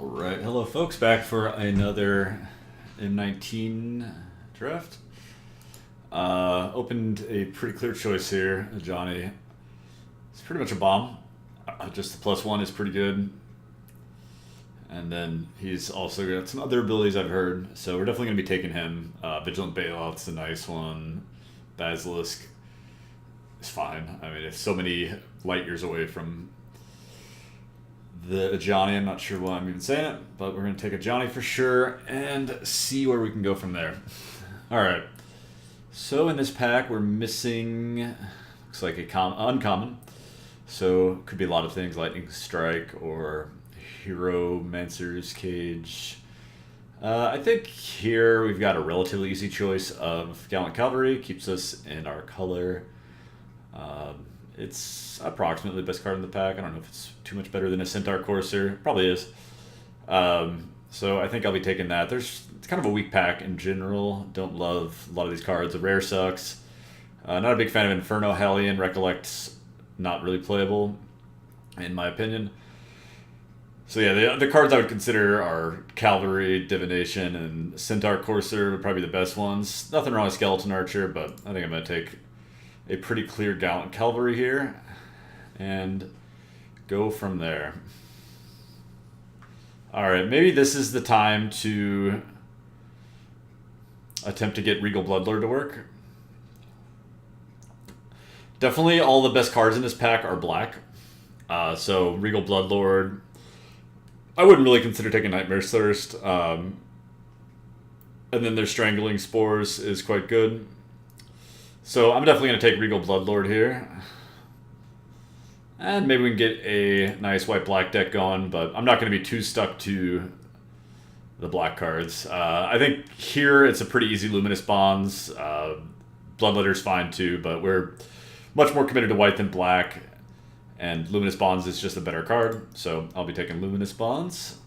Alright, hello folks, back for another M19 draft. Opened a pretty clear choice here, Ajani. It's pretty much a bomb. Just the +1 is pretty good. And then he's also got some other abilities I've heard, so we're definitely going to be taking him. Vigilant Bailout's a nice one. Basilisk is fine. I mean, it's so many light years away from the Ajani. I'm not sure why I'm even saying it, but we're going to take Ajani for sure and see where we can go from there. Alright, so in this pack we're missing, looks like a uncommon, so could be a lot of things, Lightning Strike or Hero Mancer's Cage. I think here we've got a relatively easy choice of Gallant Cavalry, keeps us in our color. It's approximately the best card in the pack. I don't know if it's too much better than a Centaur Courser. Probably is. So I think I'll be taking that. It's kind of a weak pack in general. Don't love a lot of these cards. The rare sucks. Not a big fan of Inferno, Hellion. Recollect's not really playable, in my opinion. So yeah, the cards I would consider are Cavalry, Divination, and Centaur Courser would probably be the best ones. Nothing wrong with Skeleton Archer, but I think I'm going to take a pretty clear Gallant Cavalry here and go from there. Alright, maybe this is the time to attempt to get Regal Bloodlord to work. Definitely all the best cards in this pack are black. So Regal Bloodlord, I wouldn't really consider taking Nightmare's Thirst. And then their Strangling Spores is quite good. So I'm definitely going to take Regal Bloodlord here. And maybe we can get a nice white-black deck going, but I'm not going to be too stuck to the black cards. I think here it's a pretty easy Luminous Bonds. Bloodletter's fine too, but we're much more committed to white than black. And Luminous Bonds is just a better card, so I'll be taking Luminous Bonds.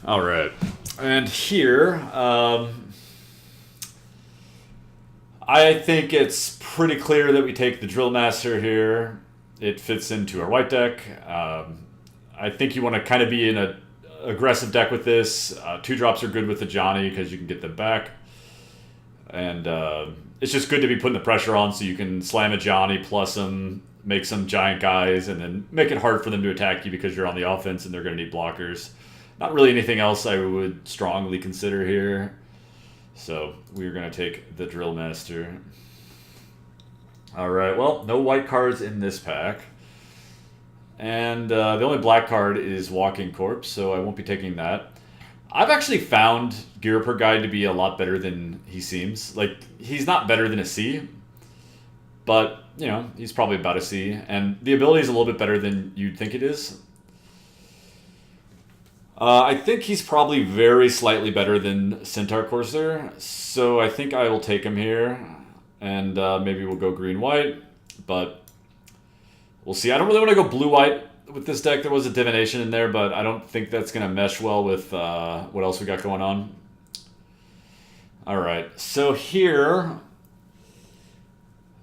Alright, and here, I think it's pretty clear that we take the Drill Master here. It fits into our white deck. I think you want to kind of be in an aggressive deck with this. 2-drops are good with the Ajani because you can get them back. And it's just good to be putting the pressure on so you can slam a Ajani plus them, make some giant guys, and then make it hard for them to attack you because you're on the offense and they're going to need blockers. Not really anything else I would strongly consider here. So we're going to take the Drill Master. Alright, well, no white cards in this pack. And the only black card is Walking Corpse, so I won't be taking that. I've actually found Gear Guide to be a lot better than he seems. Like, he's not better than a C, but, you know, he's probably about a C. And the ability is a little bit better than you'd think it is. I think he's probably very slightly better than Centaur Courser, so I think I will take him here, and maybe we'll go green-white, but we'll see. I don't really want to go blue-white with this deck. There was a Divination in there, but I don't think that's going to mesh well with what else we got going on. Alright, so here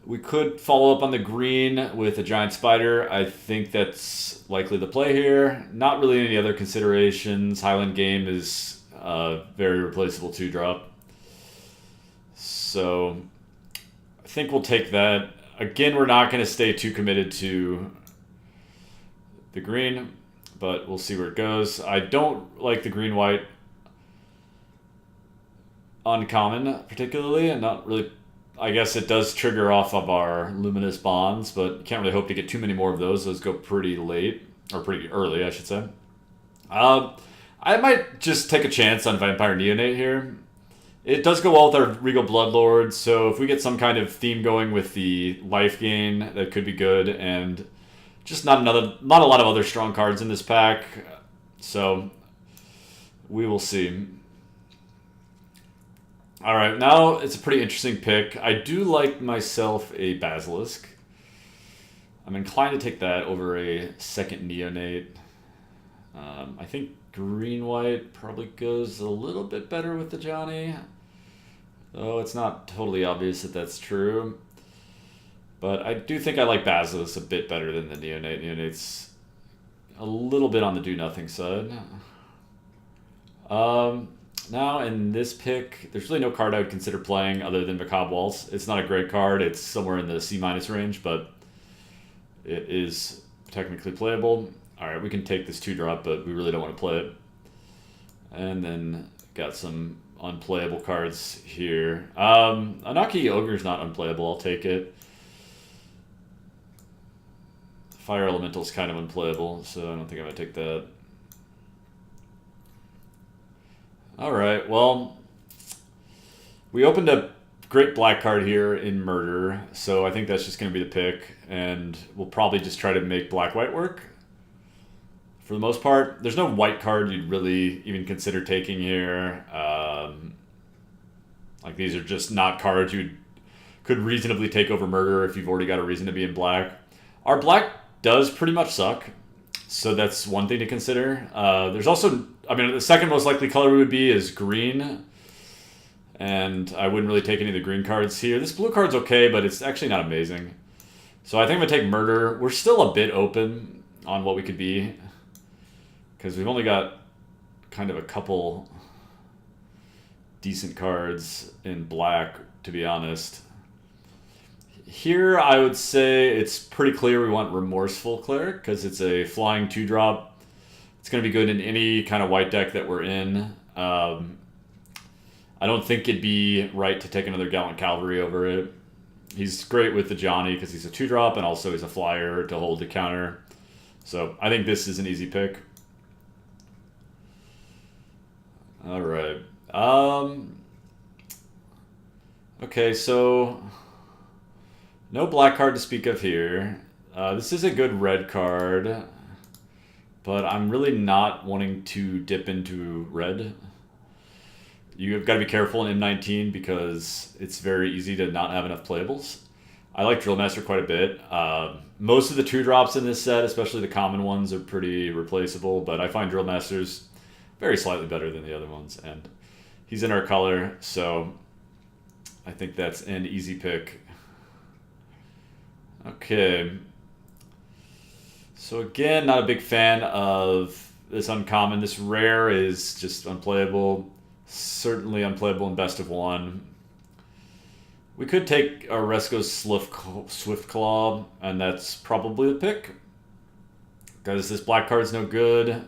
we could follow up on the green with a Giant Spider. I think that's likely the play here. Not really any other considerations. Highland Game is a very replaceable 2-drop. So I think we'll take that. Again, we're not going to stay too committed to the green, but we'll see where it goes. I don't like the green-white uncommon particularly, and not really. I guess it does trigger off of our Luminous Bonds, but you can't really hope to get too many more of those. Those go pretty late, or pretty early, I should say. I might just take a chance on Vampire Neonate here. It does go well with our Regal Bloodlord, so if we get some kind of theme going with the life gain, that could be good, and just not a lot of other strong cards in this pack, so we will see. Alright, now it's a pretty interesting pick. I do like myself a Basilisk. I'm inclined to take that over a second Neonate. I think green-white probably goes a little bit better with the Ajani. Though it's not totally obvious that that's true. But I do think I like Basilisk a bit better than the Neonate. Neonate's a little bit on the do-nothing side. Now, in this pick, there's really no card I would consider playing other than Macabre Waltz. It's not a great card. It's somewhere in the C- range, but it is technically playable. All right, we can take this 2-drop, but we really don't want to play it. And then got some unplayable cards here. Anaki Ogre's not unplayable. I'll take it. Fire Elemental's kind of unplayable, so I don't think I'm going to take that. All right, well, we opened a great black card here in Murder, so I think that's just going to be the pick, and we'll probably just try to make black-white work for the most part. There's no white card you'd really even consider taking here. Like, these are just not cards you could reasonably take over Murder if you've already got a reason to be in black. Our black does pretty much suck, so that's one thing to consider. There's also, I mean, the second most likely color we would be is green, and I wouldn't really take any of the green cards here. This blue card's okay, but it's actually not amazing. So I think I'm going to take Murder. We're still a bit open on what we could be, because we've only got kind of a couple decent cards in black, to be honest. Here, I would say it's pretty clear we want Remorseful Cleric, because it's a flying 2-drop. It's going to be good in any kind of white deck that we're in. I don't think it'd be right to take another Gallant Cavalry over it. He's great with the Ajani because he's a 2-drop, and also he's a flyer to hold the counter. So I think this is an easy pick. All right. Okay, so no black card to speak of here. This is a good red card, but I'm really not wanting to dip into red. You've got to be careful in M19 because it's very easy to not have enough playables. I like Drillmaster quite a bit. Most of the 2-drops in this set, especially the common ones, are pretty replaceable, but I find Drillmasters very slightly better than the other ones, and he's in our color, so I think that's an easy pick. Okay. So again, not a big fan of this uncommon. This rare is just unplayable. Certainly unplayable in best of 1. We could take our Resco's Swift Claw, and that's probably the pick, because this black card's no good.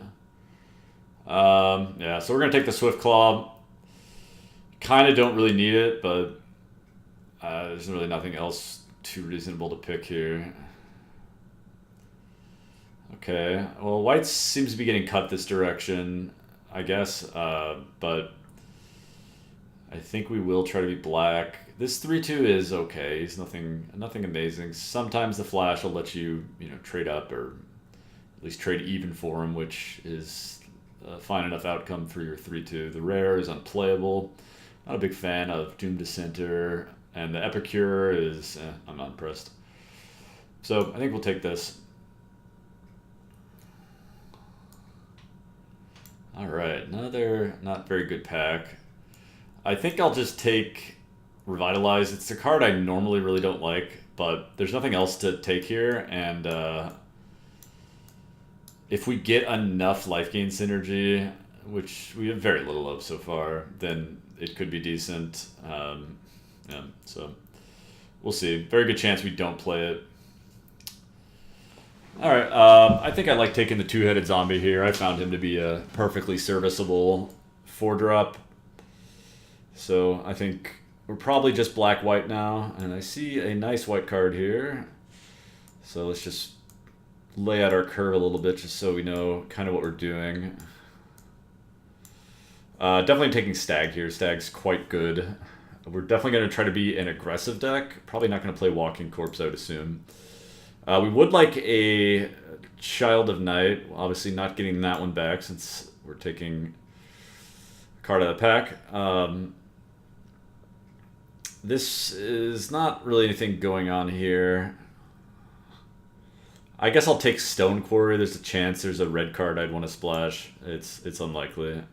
Yeah, so we're going to take the Swift Claw. Kind of don't really need it, but there's really nothing else too reasonable to pick here. Okay, well, white seems to be getting cut this direction, I guess, but I think we will try to be black. This 3-2 is okay. It's nothing amazing. Sometimes the flash will let you, trade up or at least trade even for him, which is a fine enough outcome for your 3-2. The rare is unplayable. Not a big fan of Doom Dissenter, and the Epicure is, I'm not impressed. So I think we'll take this. All right, another not very good pack. I think I'll just take Revitalize. It's a card I normally really don't like, but there's nothing else to take here, and if we get enough life gain synergy, which we have very little of so far, then it could be decent. Yeah, so we'll see. Very good chance we don't play it. All right, I think I like taking the 2-headed zombie here. I found him to be a perfectly serviceable 4-drop. So I think we're probably just black-white now, and I see a nice white card here. So let's just lay out our curve a little bit just so we know kind of what we're doing. Definitely taking Stag here. Stag's quite good. We're definitely going to try to be an aggressive deck. Probably not going to play Walking Corpse, I would assume. We would like a Child of Night. Obviously not getting that one back since we're taking a card out of the pack. This is not really anything going on here. I guess I'll take Stone Quarry. There's a chance there's a red card I'd want to splash. It's unlikely.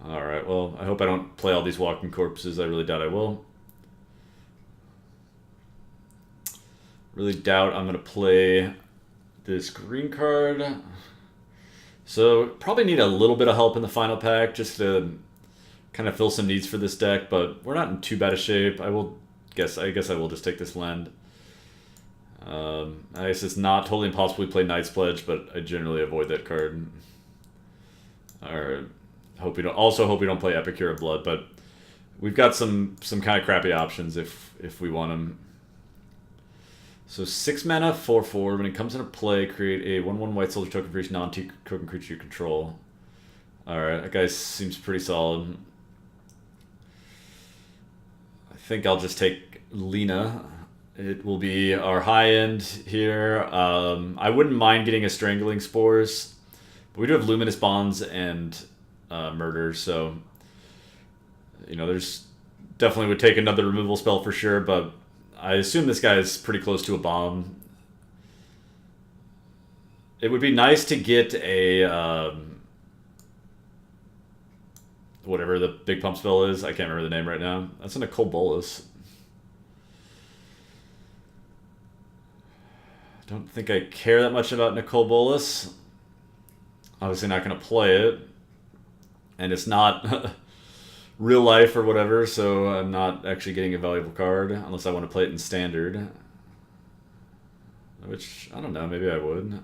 Alright, well, I hope I don't play all these Walking Corpses. I really doubt I will. Really doubt I'm going to play this green card. So probably need a little bit of help in the final pack just to kind of fill some needs for this deck, but we're not in too bad a shape. I guess I will just take this land. I guess it's not totally impossible to play Knight's Pledge, but I generally avoid that card. Or hope we don't play Epicure of Blood, but we've got some kind of crappy options if we want them. So 6 mana, 4/4. When it comes into play, create a 1/1 white soldier token for each non-token creature you control. Alright, that guy seems pretty solid. I think I'll just take Lena. It will be our high end here. I wouldn't mind getting a Strangling Spores, but we do have Luminous Bonds and Murder, so there's definitely would take another removal spell for sure, but I assume this guy is pretty close to a bomb. It would be nice to get a whatever the big pump spell is. I can't remember the name right now. That's a Nicol Bolas. Don't think I care that much about Nicol Bolas. Obviously not going to play it. And it's not real life or whatever, so I'm not actually getting a valuable card unless I want to play it in Standard. Which, I don't know, maybe I would.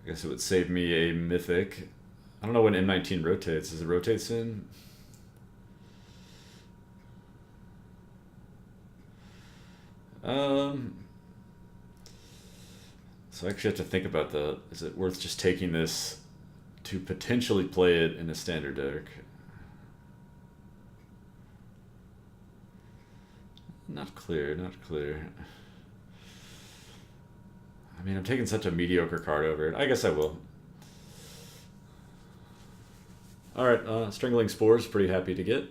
I guess it would save me a Mythic. I don't know when M19 rotates. Does it rotate soon? So I actually have to think about that. Is it worth just taking this to potentially play it in a Standard deck? Not clear, not clear. I mean, I'm taking such a mediocre card over it. I guess I will. Alright, Strangling Spores, pretty happy to get.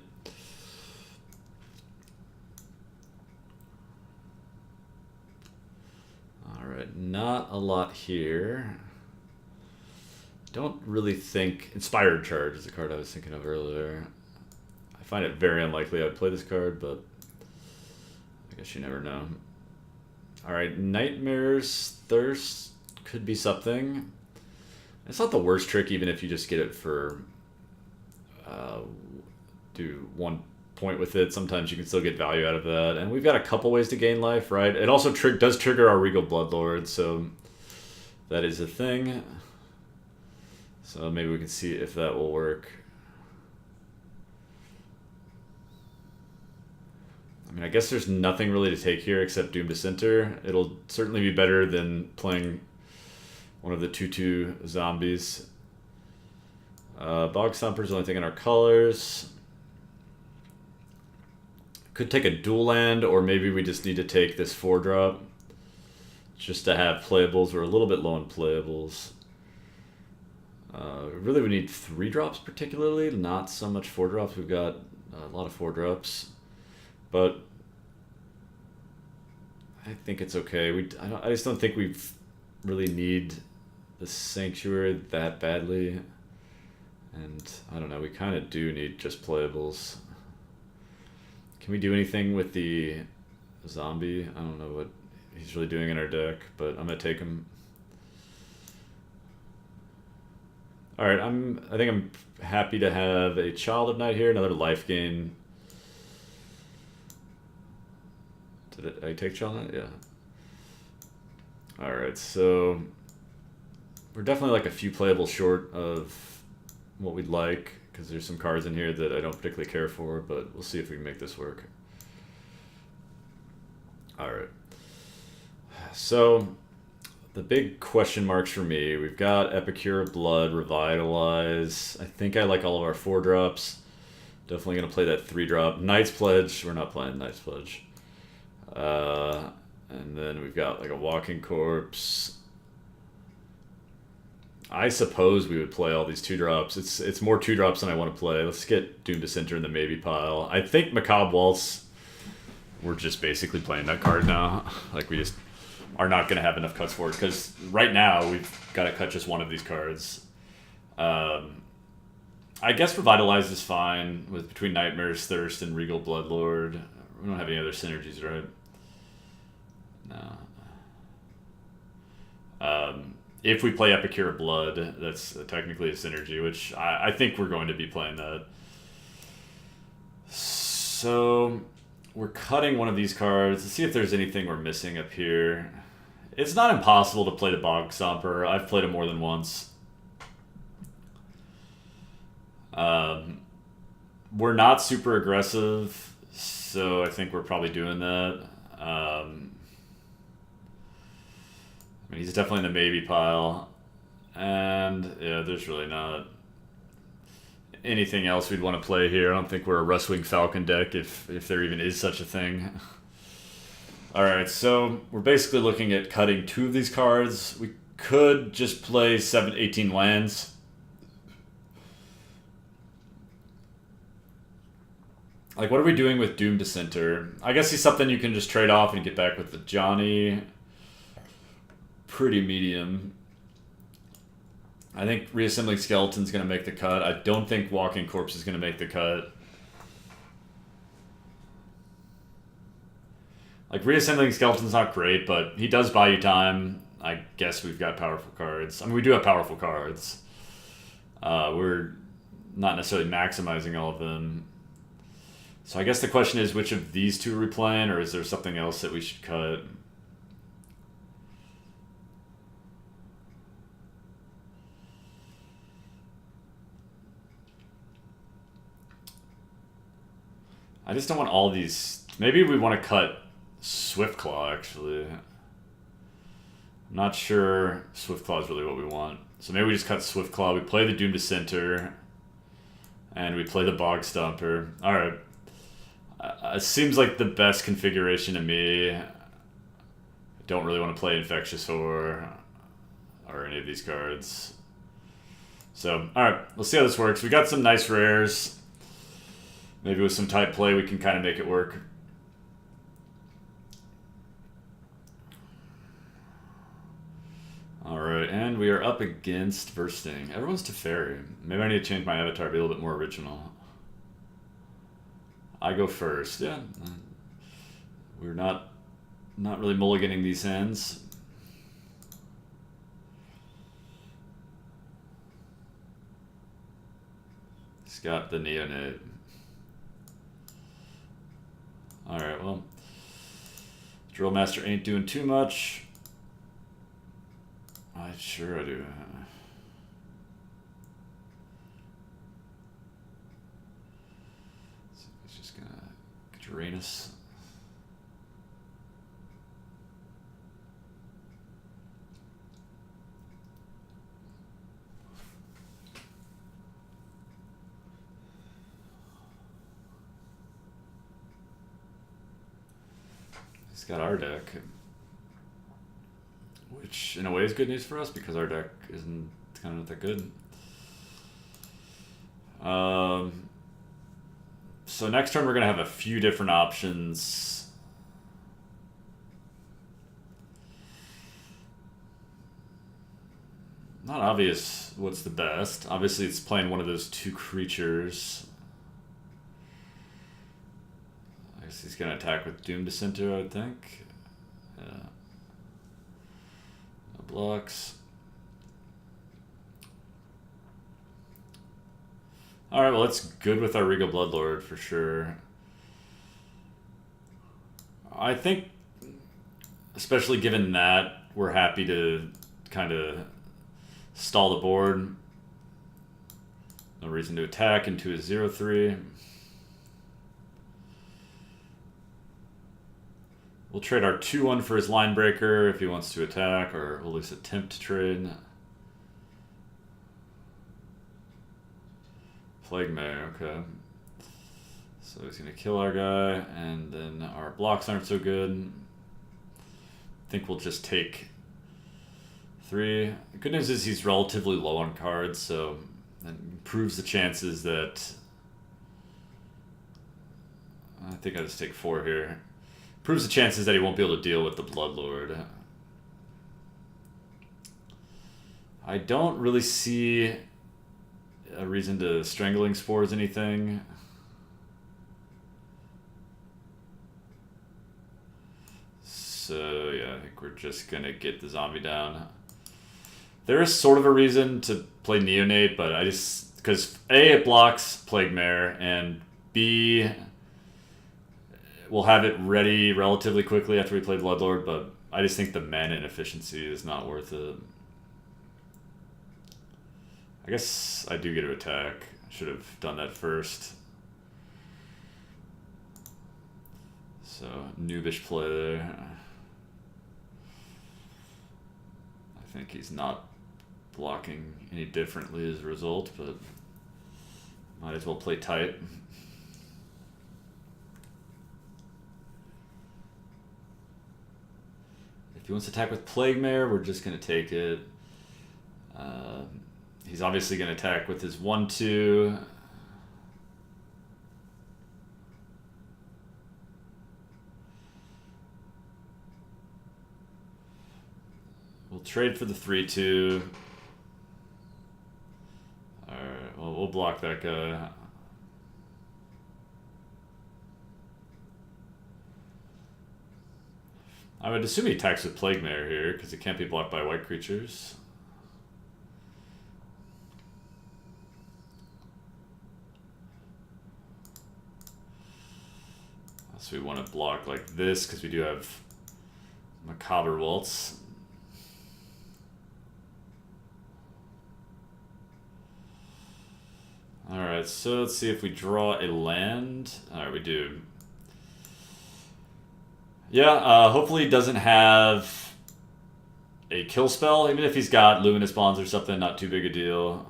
Alright, not a lot here. Don't really think... Inspired Charge is the card I was thinking of earlier. I find it very unlikely I would play this card, but I guess you never know. Alright, Nightmare's Thirst could be something. It's not the worst trick, even if you just get it for... do 1 point with it. Sometimes you can still get value out of that. And we've got a couple ways to gain life, right? It also does trigger our Regal Bloodlord, so that is a thing. So maybe we can see if that will work. I mean, I guess there's nothing really to take here except Doom Dissenter. It'll certainly be better than playing one of the 2/2 zombies. Bog Stomper's the only thing in our colors. Could take a dual land, or maybe we just need to take this 4-drop just to have playables. We're a little bit low on playables. Really, we need 3-drops particularly, not so much 4-drops. We've got a lot of 4-drops, but I think it's okay. I just don't think we really need the Sanctuary that badly, and I don't know. We kind of do need just playables. Can we do anything with the zombie? I don't know what he's really doing in our deck, but I'm gonna take him. All right, I think I'm happy to have a Child of Night here, another life gain. Did I take Child of Night? Yeah. All right, so we're definitely like a few playables short of what we'd like, because there's some cards in here that I don't particularly care for, but we'll see if we can make this work. All right. So the big question marks for me, we've got Epicure of Blood, Revitalize. I think I like all of our 4-drops. Definitely going to play that 3-drop. Knight's Pledge. We're not playing Knight's Pledge. And then we've got like a Walking Corpse. I suppose we would play all these 2-drops. It's more 2-drops than I want to play. Let's get Doom Dissenter in the maybe pile. I think Macabre Waltz, we're just basically playing that card now. Like, we just are not going to have enough cuts for it, because right now we've got to cut just one of these cards. I guess Revitalize is fine with between Nightmare's Thirst and Regal Bloodlord. We don't have any other synergies, right? No. If we play Epicure Blood, that's technically a synergy, which I think we're going to be playing that. So we're cutting one of these cards to see if there's anything we're missing up here. It's not impossible to play the Bog Stomper. I've played it more than once. We're not super aggressive, so I think we're probably doing that. I mean, he's definitely in the maybe pile. And, yeah, there's really not anything else we'd want to play here. I don't think we're a Rustwing Falcon deck, if there even is such a thing. Alright, so we're basically looking at cutting 2 of these cards. We could just play 18 lands. Like, what are we doing with Doom Dissenter? I guess he's something you can just trade off and get back with the Ajani. Pretty medium. I think Reassembling Skeleton's going to make the cut. I don't think Walking Corpse is going to make the cut. Like, Reassembling Skeleton's not great, but he does buy you time. I guess we've got powerful cards. I mean, we do have powerful cards. We're not necessarily maximizing all of them. So I guess the question is, which of these 2 are we playing, or is there something else that we should cut? I just don't want all these. Maybe we want to cut Swiftclaw, actually. I'm not sure Swiftclaw is really what we want. So maybe we just cut Swiftclaw. We play the Doom Dissenter. And we play the Bog Stomper. Alright. It seems like the best configuration to me. I don't really want to play Infectious Horror or any of these cards. So, alright. Let's see how this works. We got some nice rares. Maybe with some tight play we can kind of make it work. Alright, and we are up against Bursting. Everyone's Teferi. Maybe I need to change my avatar, be a little bit more original. I go first, yeah. We're not really mulliganing these hands. He's got the Neonate. Alright, well. Drill Master ain't doing too much. Sure I do. It's just gonna drain us. He's got our deck. Which, in a way, is good news for us because our deck isn't kind of not that good. So next turn we're going to have a few different options. Not obvious what's the best. Obviously it's playing one of those 2 creatures. I guess he's going to attack with Doom Dissenter, I would think. Yeah. Blocks. Alright, well, it's good with our Regal Bloodlord for sure. I think, especially given that, we're happy to kind of stall the board. No reason to attack into a 0/3. We'll trade our 2/1 for his line breaker if he wants to attack, or at least attempt to trade. Plague Mare, okay. So he's going to kill our guy, and then our blocks aren't so good. I think we'll just take 3. The good news is he's relatively low on cards, so that improves the chances that... I think I'll just take 4 here. Proves the chances that he won't be able to deal with the Bloodlord. I don't really see a reason to Strangling Spores anything. So yeah, I think we're just gonna get the zombie down. There is sort of a reason to play Neonate, but I just... Because A, it blocks Plague Mare, and B, we'll have it ready relatively quickly after we play Bloodlord, but I just think the mana inefficiency is not worth it. I guess I do get to attack. I should have done that first. So, noobish play there. I think he's not blocking any differently as a result, but might as well play tight. If he wants to attack with Plague Mare, we're just going to take it. He's obviously going to attack with his 1/2. We'll trade for the 3/2. Alright, well, we'll block that guy. I would assume he attacks with Plague Mare here, because it can't be blocked by white creatures. So we want to block like this, because we do have Macabre Waltz. Alright, so let's see if we draw a land. Alright, we do. Yeah, hopefully he doesn't have a kill spell. Even if he's got Luminous Bonds or something, not too big a deal.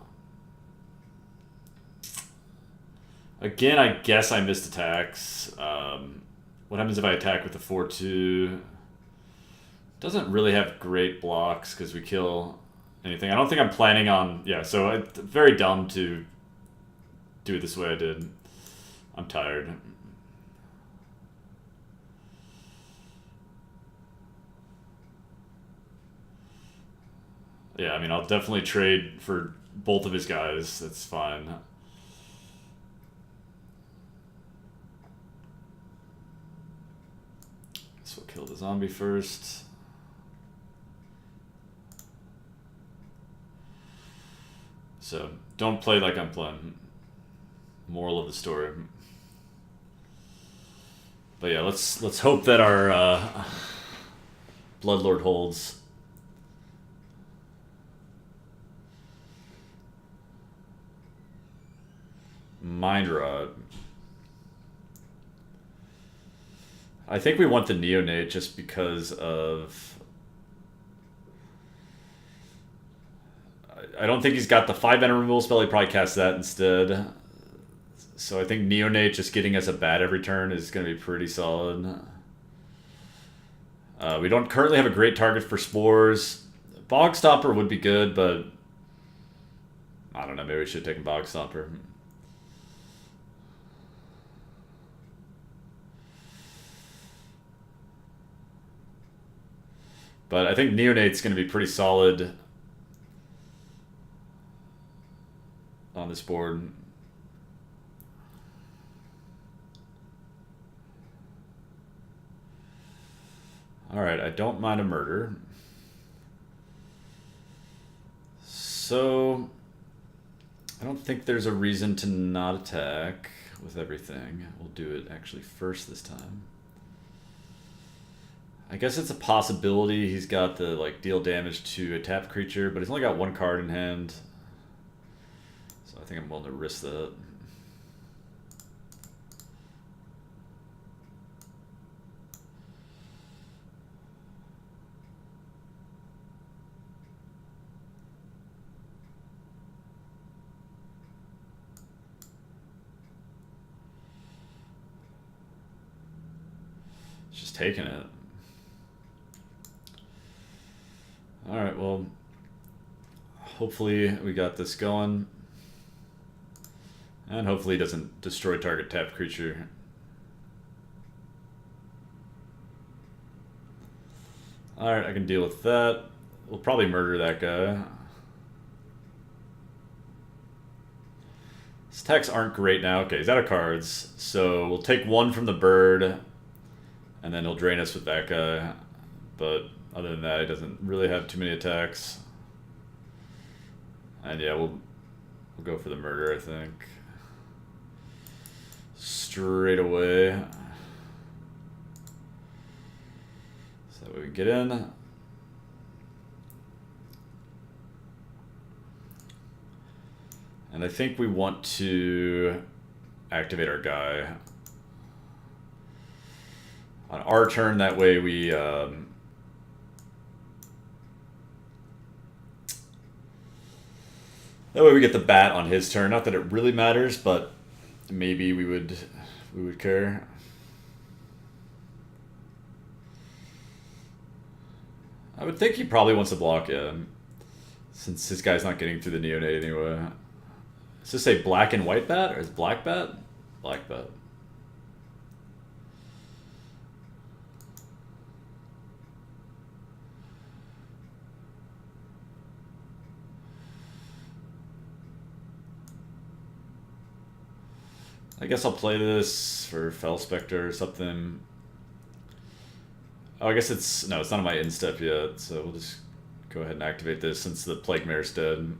Again, I guess I missed attacks. What happens if I attack with the 4/2? Doesn't really have great blocks because we kill anything. I don't think I'm planning on... Yeah, so it's very dumb to do it this way I did. I'm tired. Yeah, I mean, I'll definitely trade for both of his guys. That's fine. So we'll kill the zombie first. So, don't play like I'm playing. Moral of the story. But yeah, let's hope that our Bloodlord holds. Mind Rod. I think we want the Neonate just because of... I don't think he's got the 5-mana removal spell. He probably casts that instead. So I think Neonate just getting us a bat every turn is going to be pretty solid. We don't currently have a great target for Spores. Bog Stomper would be good, but... I don't know, maybe we should take a Bog Stomper. But I think Neonate's going to be pretty solid on this board. Alright, I don't mind a murder. So, I don't think there's a reason to not attack with everything. We'll do it actually first this time. I guess it's a possibility he's got the like deal damage to a tapped creature, but he's only got one card in hand. So I think I'm willing to risk that. It's just taking it. Alright, well, hopefully we got this going. And hopefully it doesn't destroy target tapped creature. Alright, I can deal with that. We'll probably murder that guy. His attacks aren't great now. Okay, he's out of cards. So we'll take one from the bird. And then he'll drain us with that guy. But... other than that, he doesn't really have too many attacks. And yeah, we'll go for the murder, I think. Straight away. So that way we get in. And I think we want to activate our guy on our turn. That way we that way we get the bat on his turn. Not that it really matters, but maybe we would care. I would think he probably wants to block him, since this guy's not getting through the neonate anyway. Does this say black and white bat, or is it black bat? Black bat. I guess I'll play this for Fel Spectre or something. Oh, I guess it's... No, it's not on my instep yet, so we'll just go ahead and activate this since the Plague Mare's dead.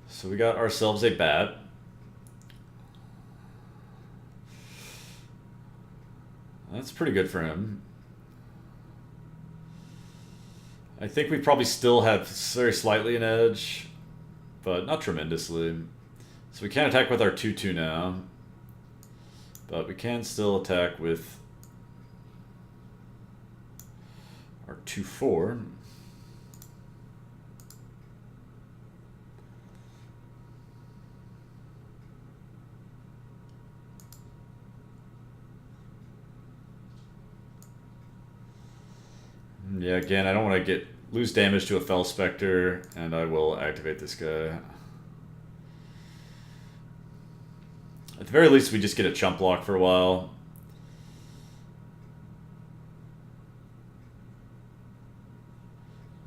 So we got ourselves a bat. That's pretty good for him. I think we probably still have very slightly an edge, but not tremendously. So we can't attack with our 2/2 now, but we can still attack with our 2/4. Yeah, again, I don't want to lose damage to a Fel Spectre, and I will activate this guy. At the very least, we just get a chump block for a while.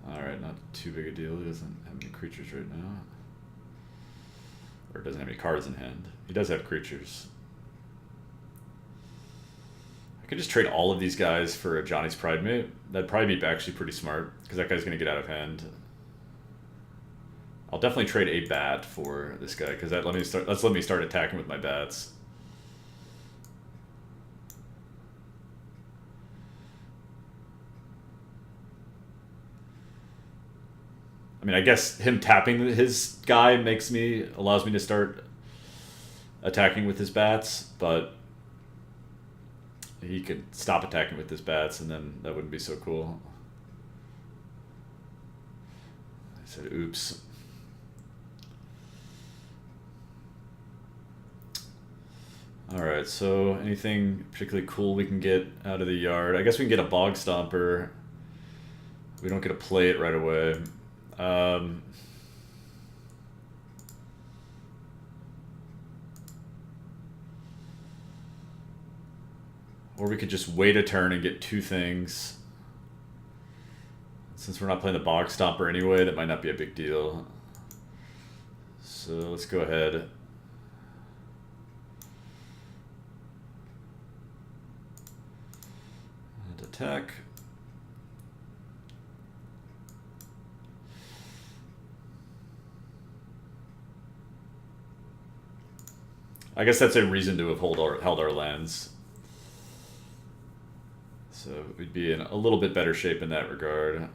Alright, not too big a deal. He doesn't have any creatures right now. Or doesn't have any cards in hand. He does have creatures. I could just trade all of these guys for Ajani's Pride Mate. That'd probably be actually pretty smart, because that guy's going to get out of hand. I'll definitely trade a bat for this guy, because that let me start attacking with my bats. I mean, I guess him tapping his guy allows me to start attacking with his bats, but he could stop attacking with his bats, and then that wouldn't be so cool. I said, oops. Alright, so anything particularly cool we can get out of the yard? I guess we can get a Bog Stomper. We don't get to play it right away. Or we could just wait a turn and get 2 things. Since we're not playing the Bog Stomper anyway, that might not be a big deal. So let's go ahead and attack. I guess that's a reason to have held our lands. So we'd be in a little bit better shape in that regard.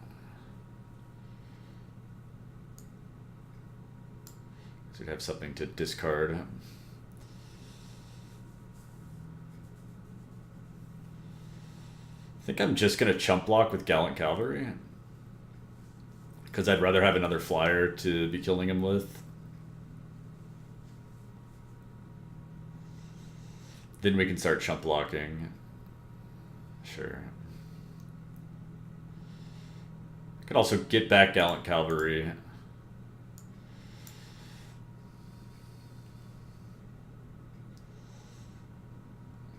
So we'd have something to discard. I think I'm just going to chump block with Gallant Cavalry, because I'd rather have another flyer to be killing him with. Then we can start chump blocking. Sure. I could also get back Gallant Cavalry.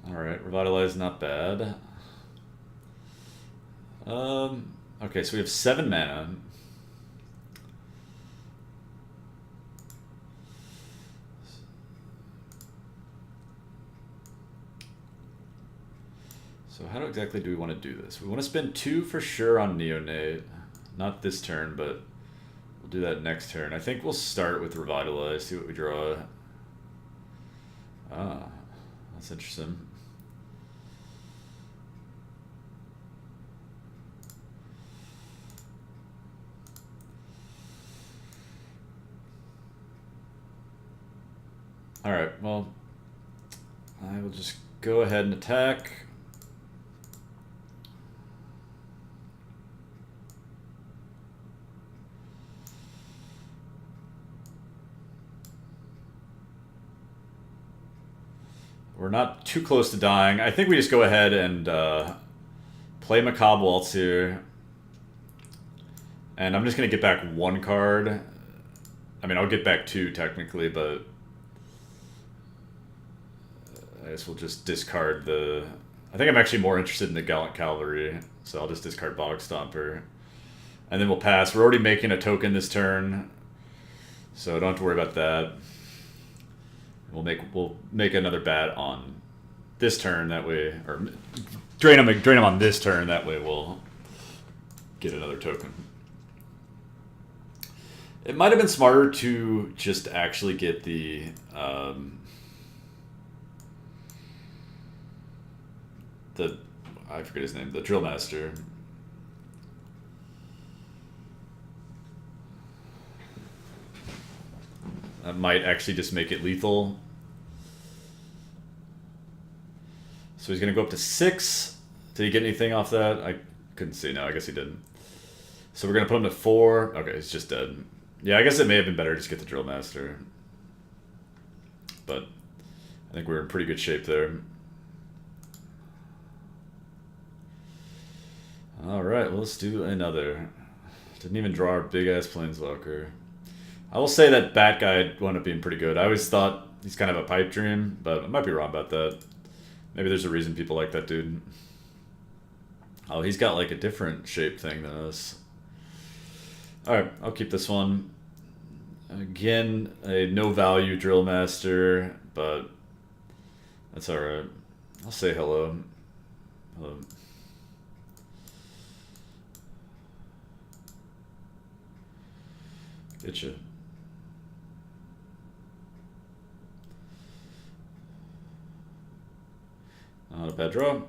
Alright, Revitalize, not bad. Okay, so we have 7 mana. So how exactly do we want to do this? We want to spend 2 for sure on Neonate. Not this turn, but we'll do that next turn. I think we'll start with Revitalize, see what we draw. Ah, that's interesting. Alright, well, I will just go ahead and attack. We're not too close to dying. I think we just go ahead and play Macabre Waltz here. And I'm just going to get back one card. I mean, I'll get back two technically, but I guess we'll just discard the... I think I'm actually more interested in the Gallant Cavalry, so I'll just discard Bog Stomper. And then we'll pass. We're already making a token this turn, so don't have to worry about that. We'll make another bat on this turn, that way, or drain him on this turn, that way we'll get another token. It might have been smarter to just actually get the I forget his name, the Drill Master. That might actually just make it lethal. So he's going to go up to 6. Did he get anything off that? I couldn't see. No, I guess he didn't. So we're going to put him to 4. Okay, he's just dead. Yeah, I guess it may have been better to just get the Drill Master. But I think we're in pretty good shape there. Alright, well, let's do another. Didn't even draw our big-ass Planeswalker. I will say that Bat Guy wound up being pretty good. I always thought he's kind of a pipe dream, but I might be wrong about that. Maybe there's a reason people like that dude. Oh, he's got like a different shape thing than us. Alright, I'll keep this one. Again, a no-value Drill Master, but that's alright. I'll say hello. Hello. Getcha. Not a bad draw.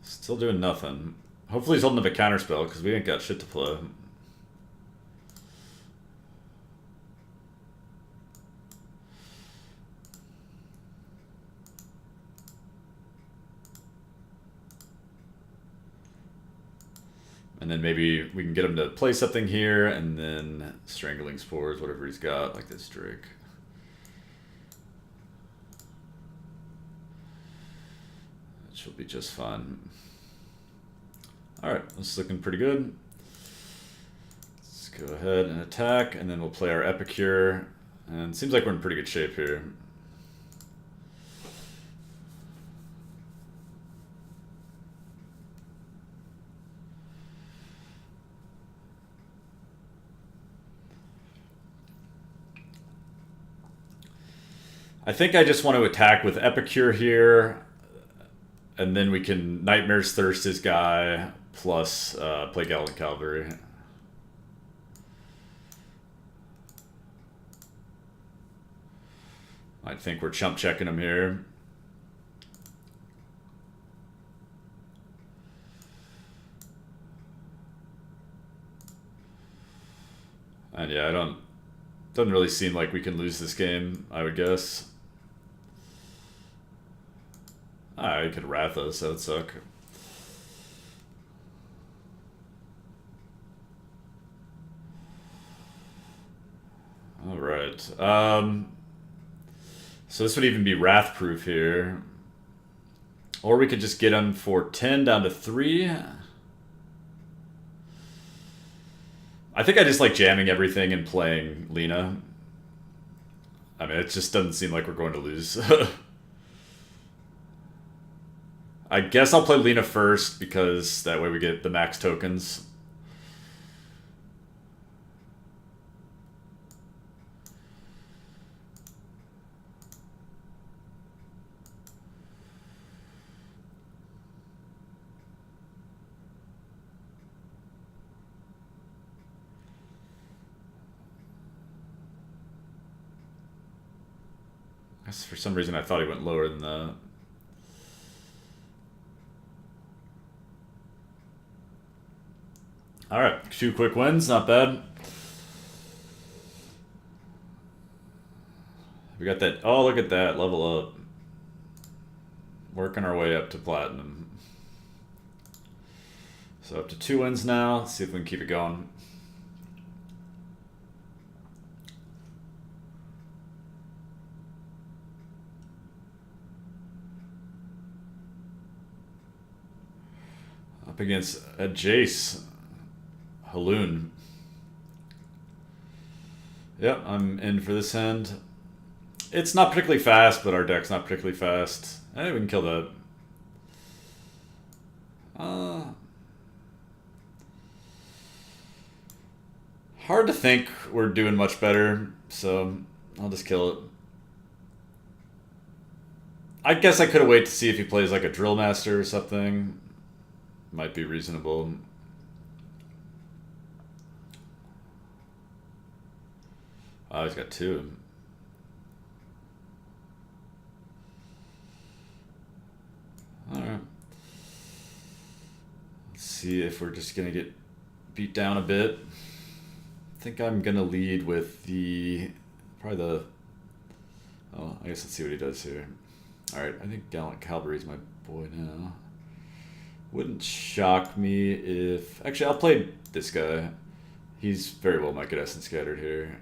Still doing nothing. Hopefully he's holding up a counterspell, because we ain't got shit to play. And then maybe we can get him to play something here, and then Strangling Spores, whatever he's got, like this Drake. That should be just fine. Alright, this is looking pretty good. Let's go ahead and attack, and then we'll play our Epicure. And it seems like we're in pretty good shape here. I think I just want to attack with Epicure here, and then we can Nightmare's Thirst his guy, plus play Gallant Cavalry. I think we're chump checking him here. And yeah, doesn't really seem like we can lose this game, I would guess. He could Wrath us, that would suck. Alright. So this would even be Wrath proof here. Or we could just get him for 10 down to 3. I think I just like jamming everything and playing Lena. I mean, it just doesn't seem like we're going to lose. I guess I'll play Lena first, because that way we get the max tokens. guess for some reason I thought he went lower than that. Alright, 2 quick wins, not bad. We got that. Oh, look at that. Level up. Working our way up to platinum. So up to 2 wins now. Let's see if we can keep it going. Up against a Jace. Haloon. Yep, I'm in for this hand. It's not particularly fast, but our deck's not particularly fast. Hey, we can kill that. Hard to think we're doing much better, so I'll just kill it. I guess I could have waited to see if he plays like a Drill Master or something. Might be reasonable. Oh, he's got 2. Alright. Let's see if we're just going to get beat down a bit. I think I'm going to lead with the... Probably the... Oh, I guess let's see what he does here. Alright, I think Gallant Cavalry's my boy now. Wouldn't shock me if... Actually, I'll play this guy. He's very well might get Essence Scattered here.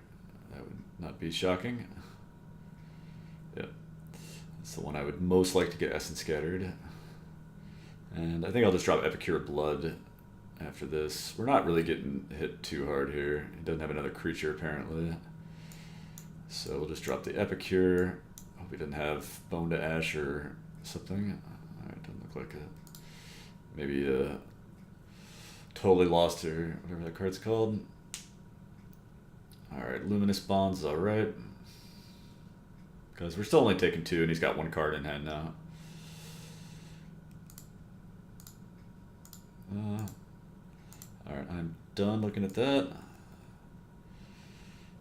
That would not be shocking. Yep. That's the one I would most like to get Essence Scattered. And I think I'll just drop Epicure Blood after this. We're not really getting hit too hard here. He doesn't have another creature, apparently. So we'll just drop the Epicure. Hope he doesn't have Bone to Ash or something. Alright, doesn't look like it. Maybe Totally Lost or whatever that card's called. Alright, Luminous Bond's alright. Because we're still only taking 2 and he's got 1 card in hand now. Alright, I'm done looking at that.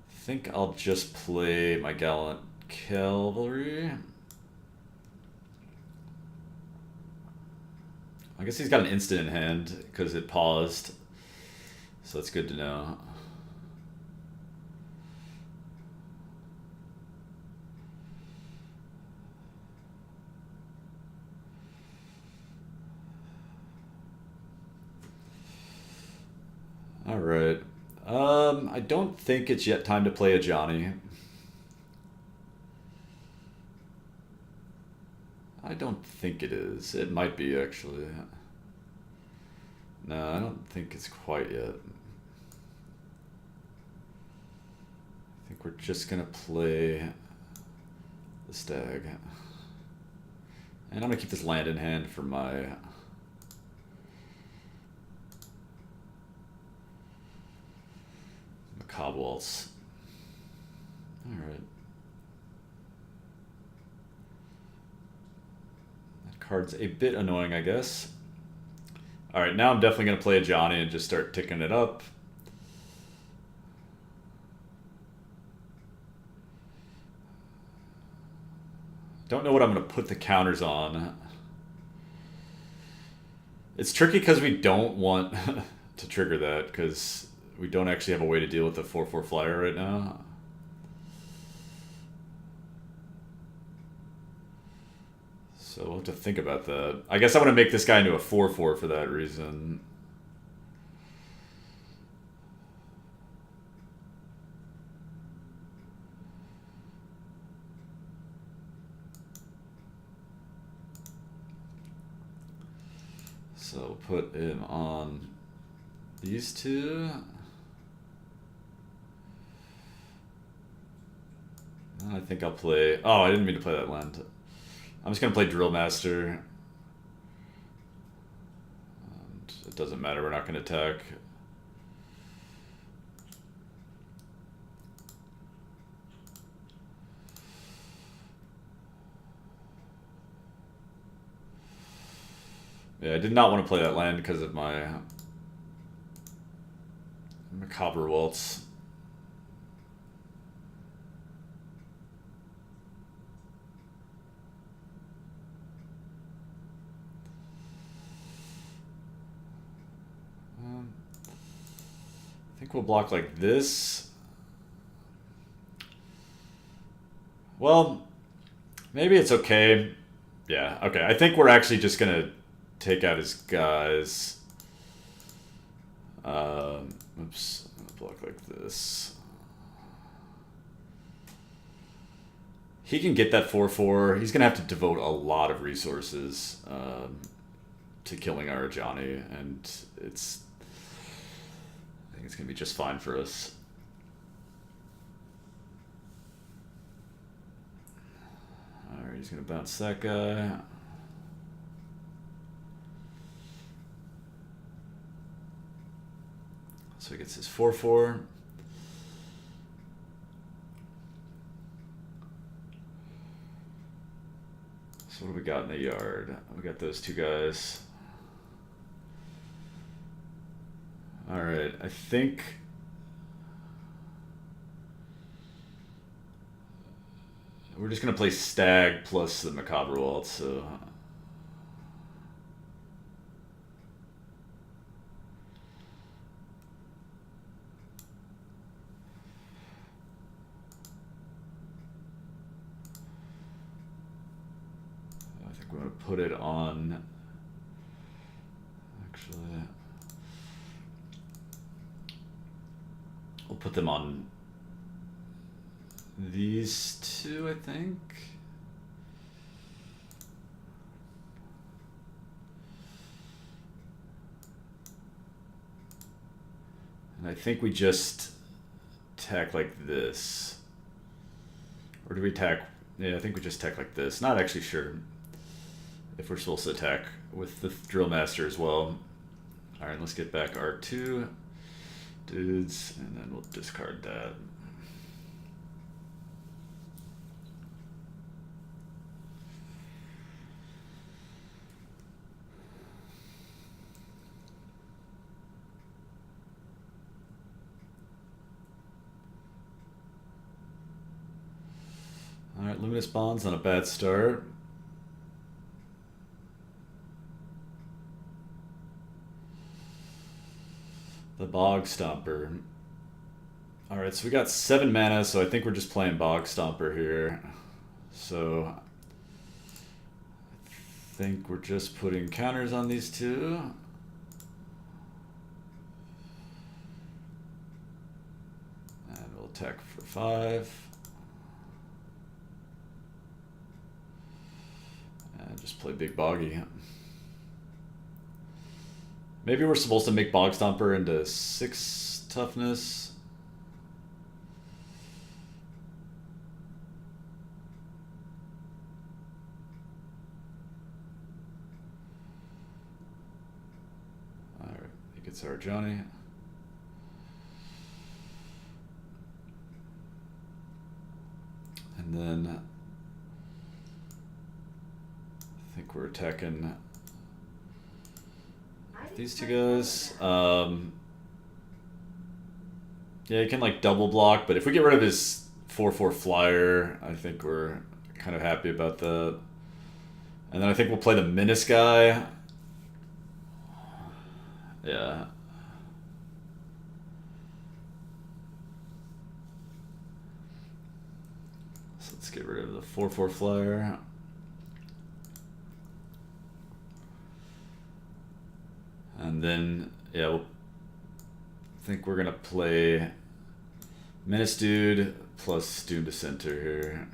I think I'll just play my Gallant Cavalry. I guess he's got an instant in hand because it paused. So that's good to know. Alright. I don't think it's yet time to play Ajani. I don't think it is. It might be, actually. No, I don't think it's quite yet. I think we're just gonna play the Stag. And I'm gonna keep this land in hand for my... Cobwaltz. Alright. That card's a bit annoying, I guess. Alright, now I'm definitely going to play Ajani and just start ticking it up. Don't know what I'm going to put the counters on. It's tricky because we don't want to trigger that, because we don't actually have a way to deal with the 4/4 flyer right now. So we'll have to think about that. I guess I want to make this guy into a 4/4 for that reason. So we'll put him on these 2. I think I'll play... Oh, I didn't mean to play that land. I'm just going to play Drill Master. And it doesn't matter, we're not going to attack. Yeah, I did not want to play that land because of my Macabre Waltz. I think we'll block like this. Well, maybe it's okay. Yeah, okay. I think we're actually just going to take out his guys. Oops. Block like this. He can get that 4-4. He's going to have to devote a lot of resources to killing our Ajani, and I think it's going to be just fine for us. Alright, he's going to bounce that guy. So he gets his 4-4. So what do we got in the yard? We got those two guys. Alright, I think... we're just going to play Stag plus the Macabre Waltz, so... I'm going to put it on, actually, we'll put them on these two, I think. And I think we just tack like this. Or do we tack? Yeah, I think we just tack like this. Not actually sure if we're supposed to attack with the Drill Master as well. Alright, let's get back our two dudes, and then we'll discard that. Alright, Luminous Bonds on a bad start. The Bog Stomper. Alright, so we got 7 mana, so I think we're just playing Bog Stomper here. So I think we're just putting counters on these two. And we'll attack for 5. And just play Big Boggy. Maybe we're supposed to make Bog Stomper into 6 toughness. Alright, he gets our Ajani. And then I think we're attacking these two guys. Yeah, he can like double block, but if we get rid of his 4-4 flyer, I think we're kind of happy about that. And then I think we'll play the Menace guy. Yeah. So let's get rid of the 4-4 flyer. And then, yeah, we'll think we're gonna play Menace Dude plus Doom to Center here.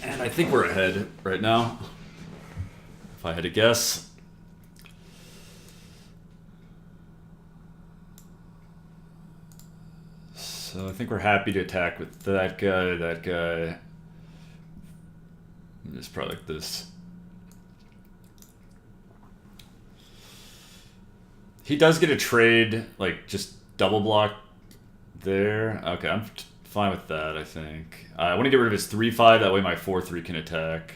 And I think we're ahead right now, if I had to guess. So I think we're happy to attack with that guy. Just probably like this. He does get a trade, like just double block there. Okay, I'm fine with that, I think. I want to get rid of his 3-5, that way my 4-3 can attack.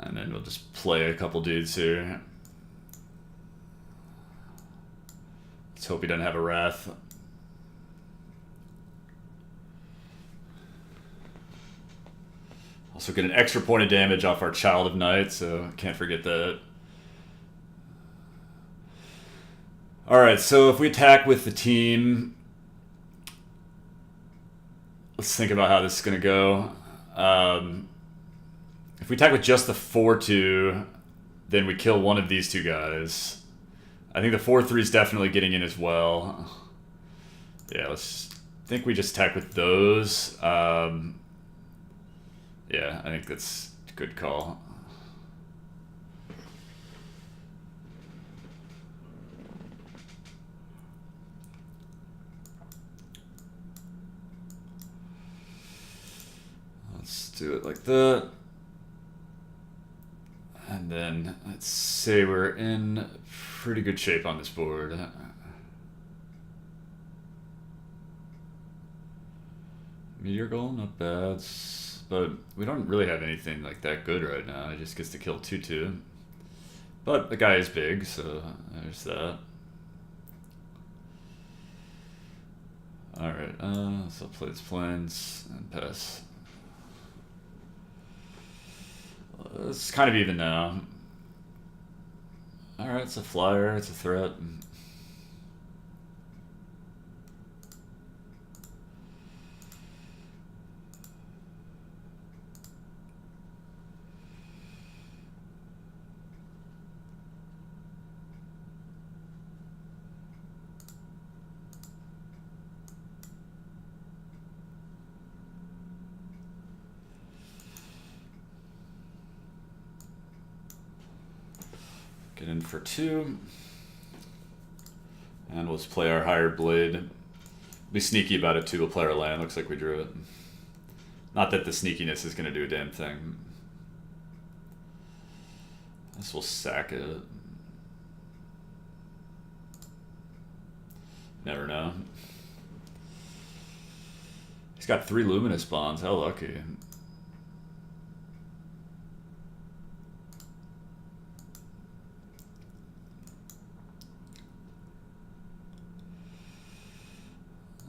And then we'll just play a couple dudes here. Let's hope he doesn't have a Wrath. Also get an extra point of damage off our Child of Night, so can't forget that. Alright, so if we attack with the team, let's think about how this is going to go. If we attack with just the 4-2, then we kill one of these two guys. I think the 4-3 is definitely getting in as well. Yeah, let's think we just attack with those. Yeah, I think that's a good call. Let's do it like that. And then let's say we're in pretty good shape on this board. Meteor goal, not bad. But we don't really have anything like that good right now. It just gets to kill 2-2. But the guy is big, so there's that. Alright, so play its plans and pass. It's kind of even now. Alright, it's a flyer, it's a threat. Get in for 2. And we'll just play our higher blade. Be sneaky about it too, we'll play our land. Looks like we drew it. Not that the sneakiness is going to do a damn thing. This will sack it. Never know. He's got 3 luminous bonds, how lucky.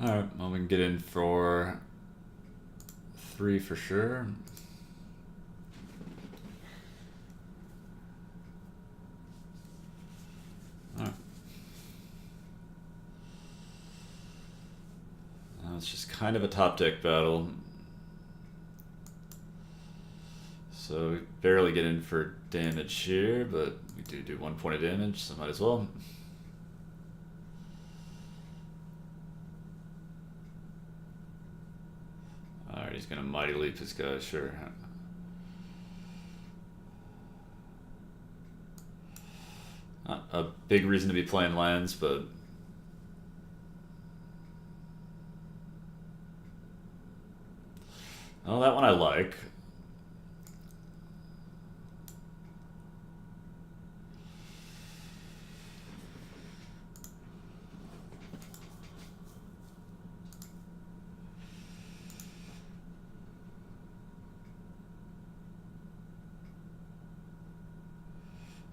Alright, well we can get in for 3 for sure. Alright. Now it's just kind of a top deck battle. So we barely get in for damage here, but we do 1 point of damage, so might as well. Alright, he's gonna Mighty Leap this guy, sure. Not a big reason to be playing lands, but... Oh, that one I like.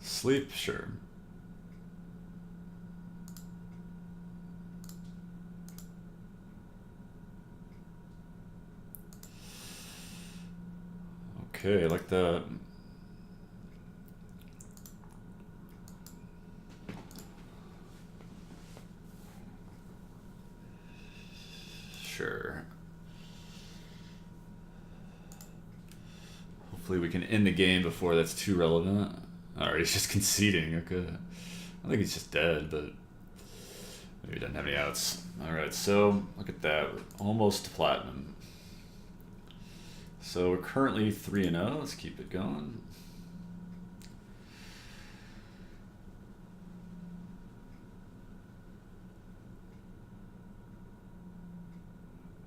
Sleep, sure. Okay, I like that. Sure. Hopefully we can end the game before that's too relevant. Alright, he's just conceding, okay. I think he's just dead, but maybe he doesn't have any outs. Alright, so look at that. We're almost to platinum. So we're currently 3-0. Let's keep it going.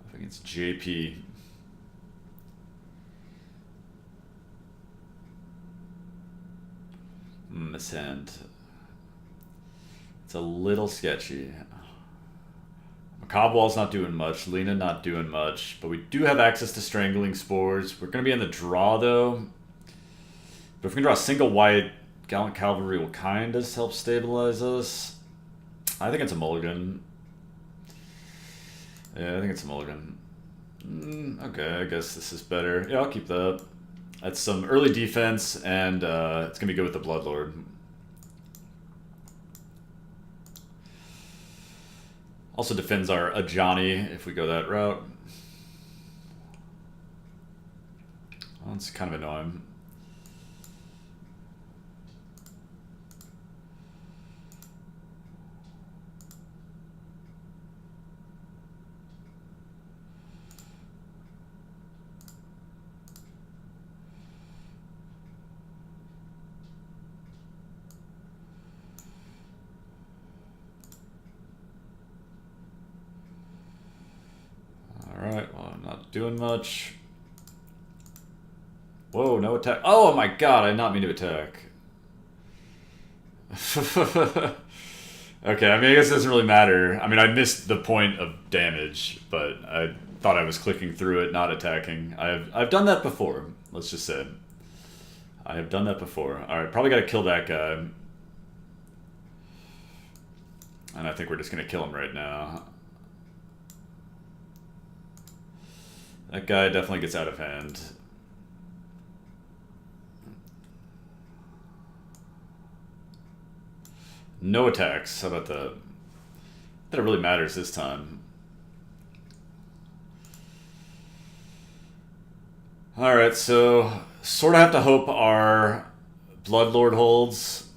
I think it's JP. Mishand. It's a little sketchy. Cobwall's not doing much. Lena not doing much. But we do have access to Strangling Spores. We're going to be in the draw, though. But if we can draw a single white, Gallant Cavalry will kind of help stabilize us. I think it's a mulligan. Yeah, I think it's a mulligan. Okay, I guess this is better. Yeah, I'll keep that. That's some early defense, and it's going to be good with the Bloodlord. Also defends our Ajani if we go that route. Well, it's kind of annoying. Alright, well, I'm not doing much. Whoa, no attack. Oh my god, I did not mean to attack. Okay, I mean, I guess it doesn't really matter. I mean, I missed the point of damage, but I thought I was clicking through it, not attacking. I've done that before, let's just say. I have done that before. Alright, probably gotta kill that guy. And I think we're just gonna kill him right now. That guy definitely gets out of hand. No attacks. How about that? That it really matters this time. Alright, so sort of have to hope our Bloodlord holds.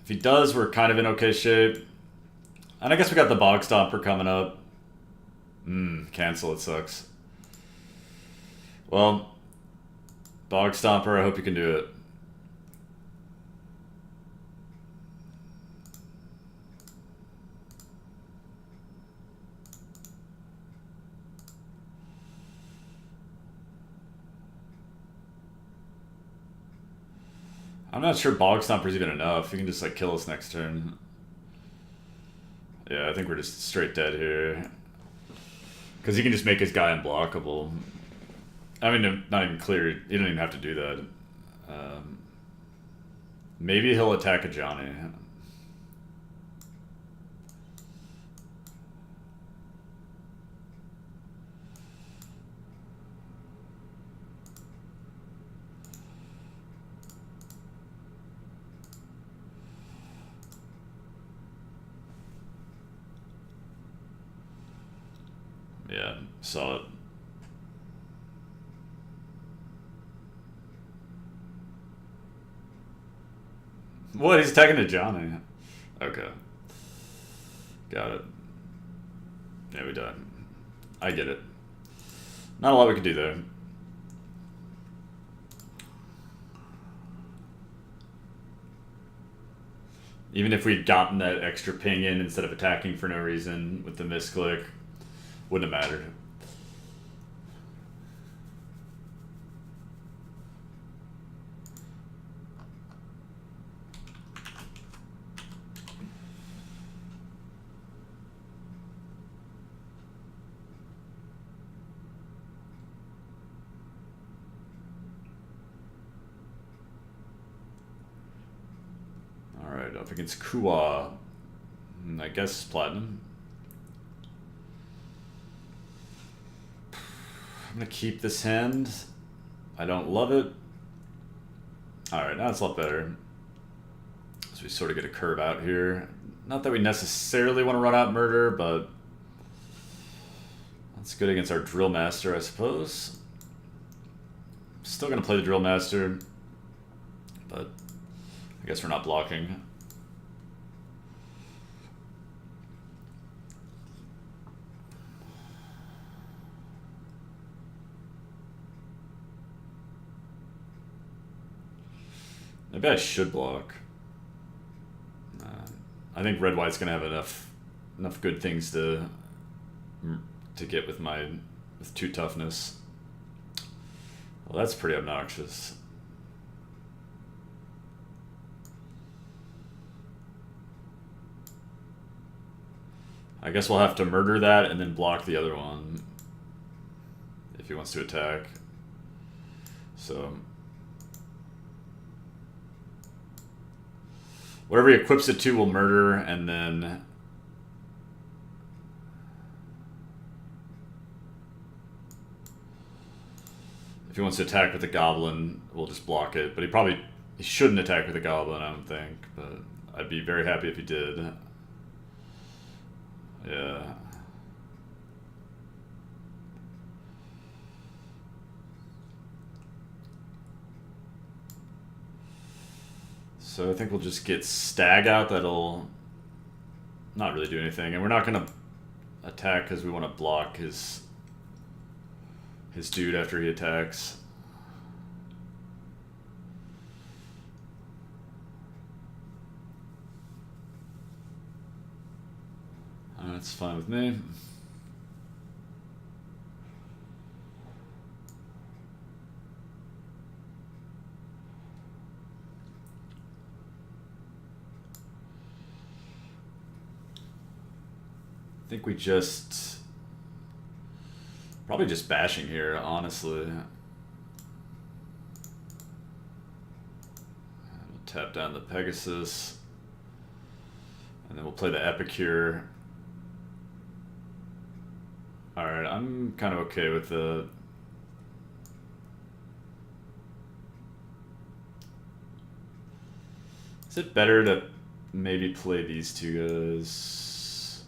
If he does, we're kind of in okay shape. And I guess we got the Bog Stomper coming up. Cancel, it sucks. Well, Bog Stomper, I hope you can do it. I'm not sure Bog Stomper's even enough. He can just like kill us next turn. Yeah, I think we're just straight dead here. Because he can just make his guy unblockable. I mean, not even clear. He don't even have to do that. Maybe he'll attack Ajani. Yeah, saw it. What? He's attacking Ajani. Okay. Got it. Yeah, we died. I get it. Not a lot we could do there. Even if we'd gotten that extra ping in instead of attacking for no reason with the misclick, wouldn't have mattered. Alright, up against Kua. I guess Platinum. I'm gonna keep this hand. I don't love it. Alright, now it's a lot better. So we sort of get a curve out here. Not that we necessarily want to run out murder, but that's good against our Drill Master, I suppose. Still gonna play the Drill Master, but I guess we're not blocking. Maybe I should block. I think red-white's gonna have enough good things to get with with 2 toughness. Well, that's pretty obnoxious. I guess we'll have to murder that and then block the other one if he wants to attack. So whatever he equips it to will murder, and then If he wants to attack with a goblin, we'll just block it. But he shouldn't attack with a goblin, I don't think. But I'd be very happy if he did. Yeah. So I think we'll just get Stag out. That'll not really do anything. And we're not going to attack because we want to block his dude after he attacks. That's fine with me. I think we probably just bashing here, honestly. We'll tap down the Pegasus. And then we'll play the Epicure. Alright, I'm kind of okay with the... Is it better to maybe play these two guys?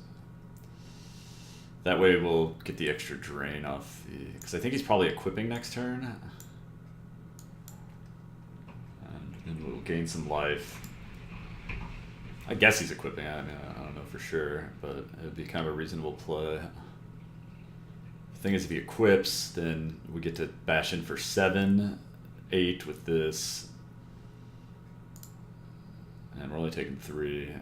That way we'll get the extra drain off the... Because I think he's probably equipping next turn. And then we'll gain some life. I guess he's equipping. I mean, I don't know for sure, but it would be kind of a reasonable play. The thing is, if he equips, then we get to bash in for 7, 8 with this. And we're only taking 3.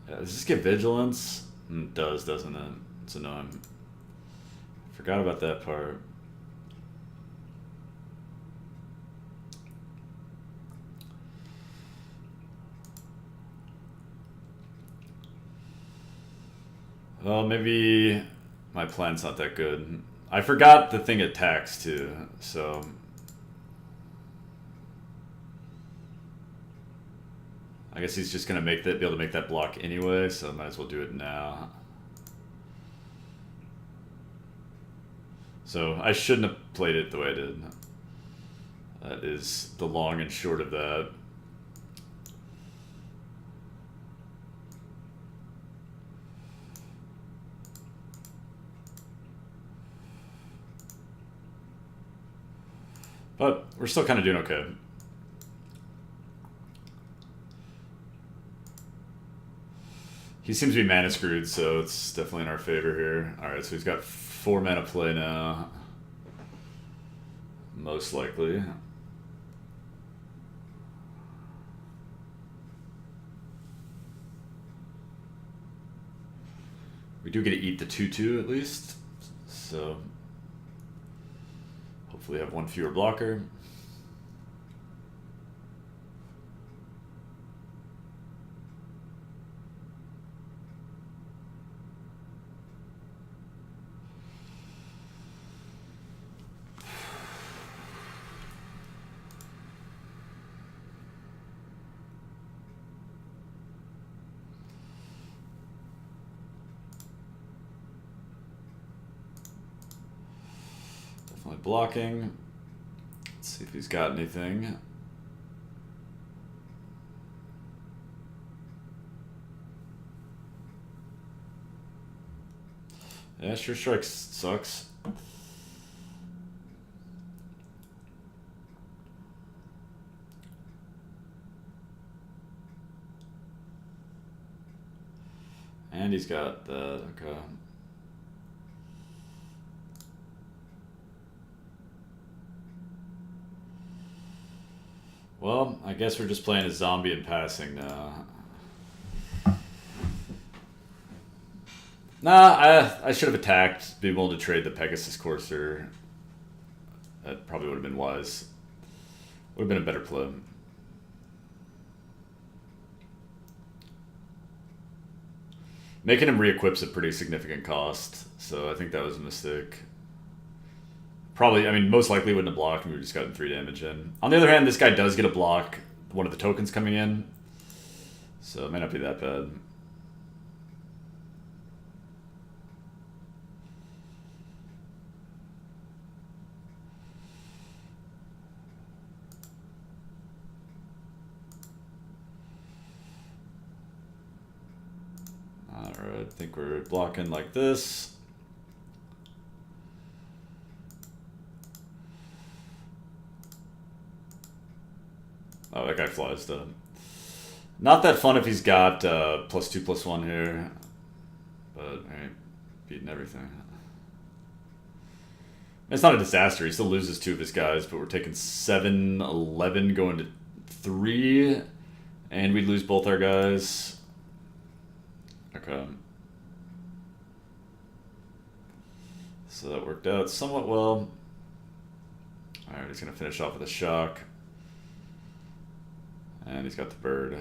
Does this get vigilance? It does, doesn't it? It's annoying. Forgot about that part. Well, maybe my plan's not that good. I forgot the thing attacks too, so... I guess he's just gonna be able to make that block anyway, so I might as well do it now. So I shouldn't have played it the way I did. That is the long and short of that. But we're still kind of doing okay. He seems to be mana screwed, so it's definitely in our favor here. Alright, so he's got 4 mana play now. Most likely. We do get to eat the 2/2 at least, so hopefully have 1 fewer blocker. Definitely blocking. Let's see if he's got anything. Yeah, sure strikes sucks. And he's got the, okay. Well, I guess we're just playing a zombie and passing now. Nah, I should have attacked, be willing to trade the Pegasus Courser. That probably would have been wise. Would have been a better play. Making him re-equip's a pretty significant cost, so I think that was a mistake. Probably, I mean, most likely wouldn't have blocked, and we would have just gotten 3 damage in. On the other hand, this guy does get a block, one of the tokens coming in, so it may not be that bad. think we're blocking like this. Oh, that guy flies though. Not that fun if he's got +2/+1 here. But, alright, beating everything. It's not a disaster. He still loses 2 of his guys, but we're taking 7-11 going to 3. And we lose both our guys. Okay. So that worked out somewhat well. Alright, he's going to finish off with a shock. And he's got the bird.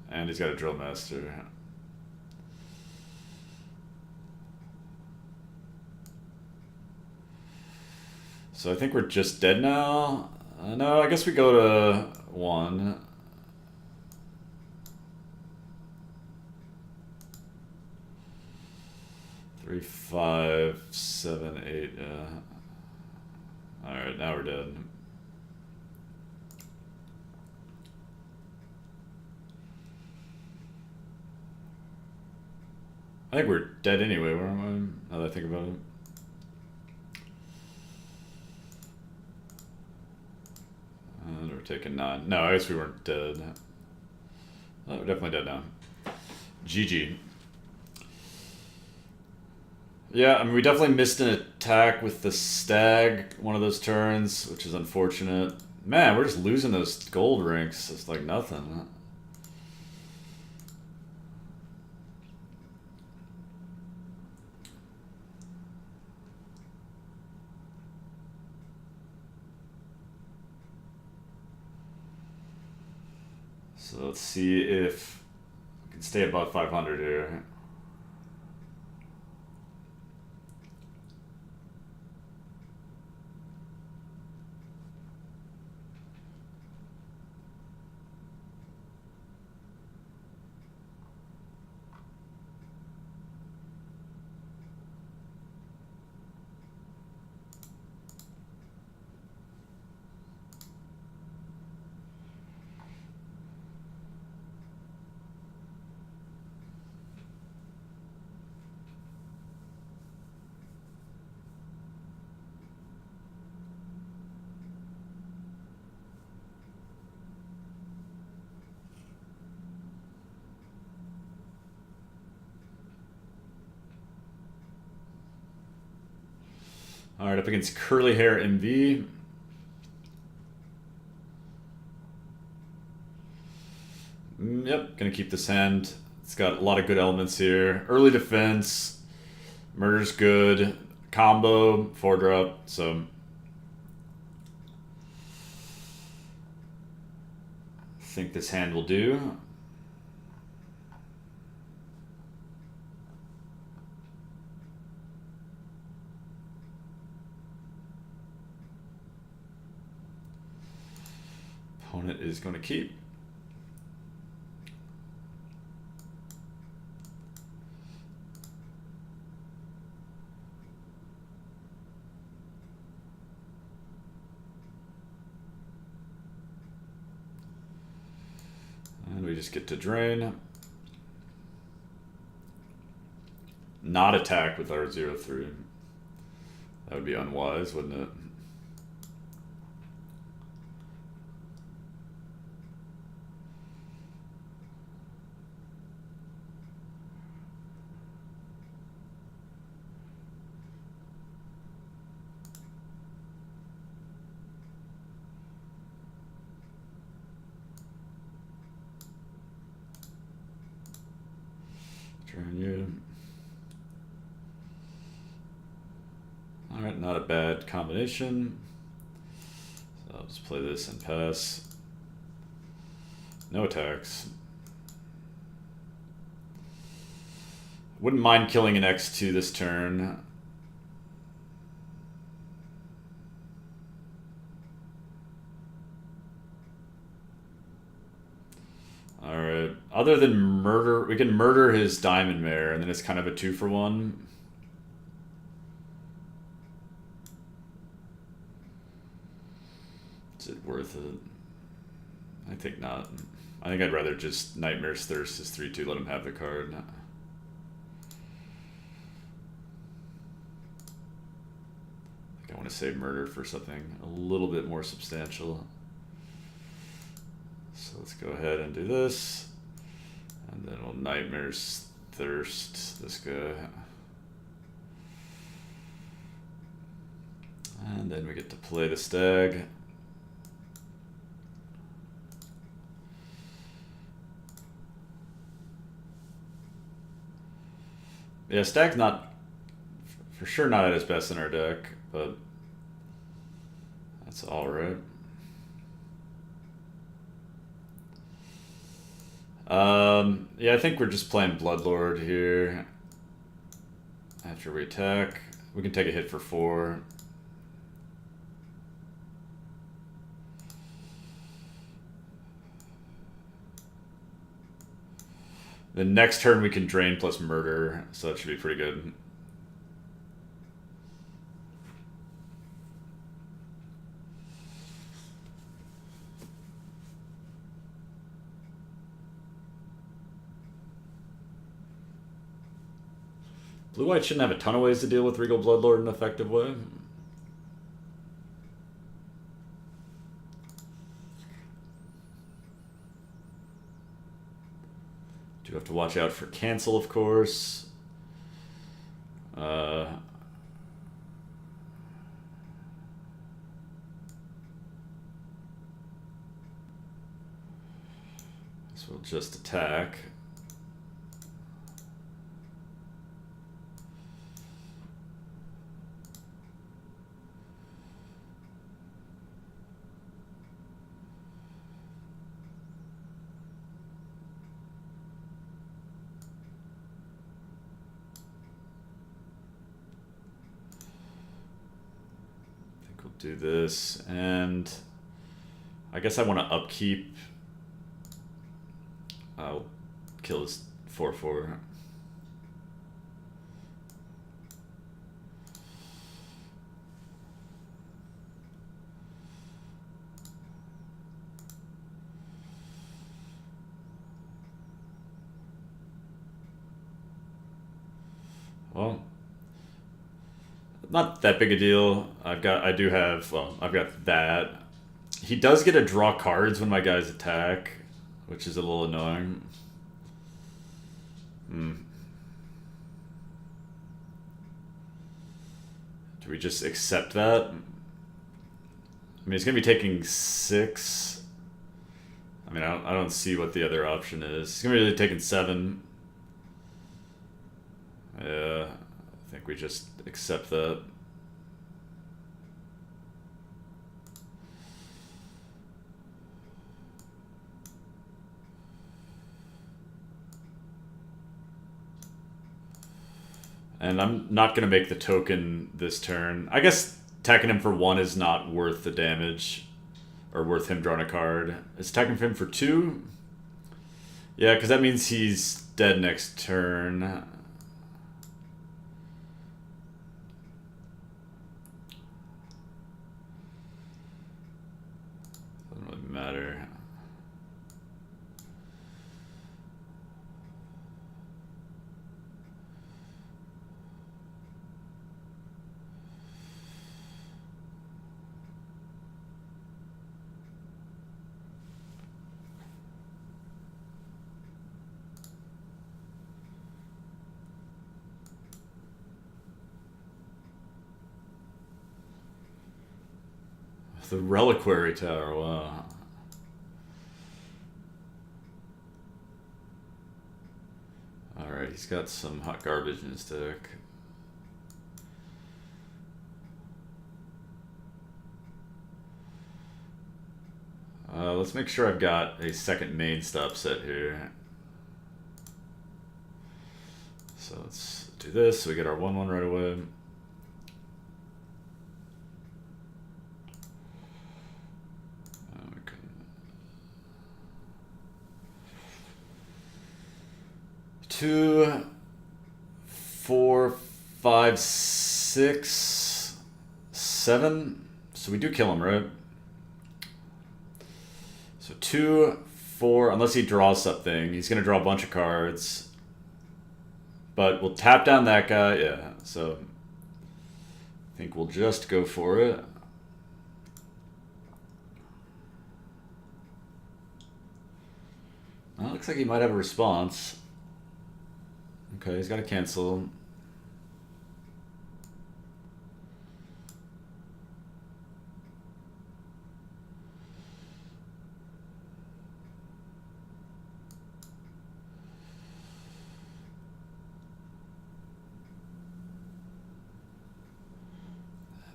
And he's got a drill master. So I think we're just dead now. No, I guess we go to 1. Three, 5, 7, 8. All right, now we're dead. I think we're dead anyway. Where am I? Now that I think about it. We're taking 9. No, I guess we weren't dead. Oh, we're definitely dead now. GG. Yeah, I mean, we definitely missed an attack with the stag one of those turns, which is unfortunate. Man, we're just losing those gold ranks. It's like nothing. So let's see if we can stay above 500 here. All right, up against Curly Hair MV. Yep, gonna keep this hand. It's got a lot of good elements here. Early defense, murder's good, combo, 4-drop, so. I think this hand will do. Opponent is going to keep. And we just get to drain. Not attack with our 0-3. That would be unwise, wouldn't it? Drain you. Alright, not a bad combination. So I'll just play this and pass. No attacks. Wouldn't mind killing an X2 this turn. Alright. Other than murder, we can murder his diamond mare, and then it's kind of a 2-for-1. Is it worth it? I think not. I think I'd rather just Nightmare's Thirst as 3-2, let him have the card. I think I want to save Murder for something a little bit more substantial. So let's go ahead and do this. And then we'll Nightmare's Thirst this guy. And then we get to play the Stag. Yeah, Stag's not, for sure not at his best in our deck, but that's alright. Yeah, I think we're just playing Bloodlord here. After we attack, we can take a hit for 4. The next turn we can drain plus murder, so that should be pretty good. Blue-white shouldn't have a ton of ways to deal with Regal Bloodlord in an effective way. Do have to watch out for cancel, of course. So we'll just attack. Do this, and I guess I want to upkeep. I'll kill his 4/4. Well, not that big a deal. I've got that. He does get to draw cards when my guys attack, which is a little annoying. Do we just accept that? I mean, he's gonna be taking 6. I mean, I don't see what the other option is. He's gonna be really taking 7. Yeah, I think we just accept that. And I'm not going to make the token this turn. I guess attacking him for 1 is not worth the damage. Or worth him drawing a card. Is attacking him for 2? Yeah, because that means he's dead next turn. Matter. The Reliquary Tower, wow. Alright, he's got some hot garbage in his deck. Let's make sure I've got a second main stop set here. So let's do this, so we get our 1/1 right away. Two, 4, 5, 6, 7. So we do kill him, right? So 2, 4, unless he draws something. He's going to draw a bunch of cards. But we'll tap down that guy. Yeah, so I think we'll just go for it. Well, looks like he might have a response. Okay, he's got to cancel.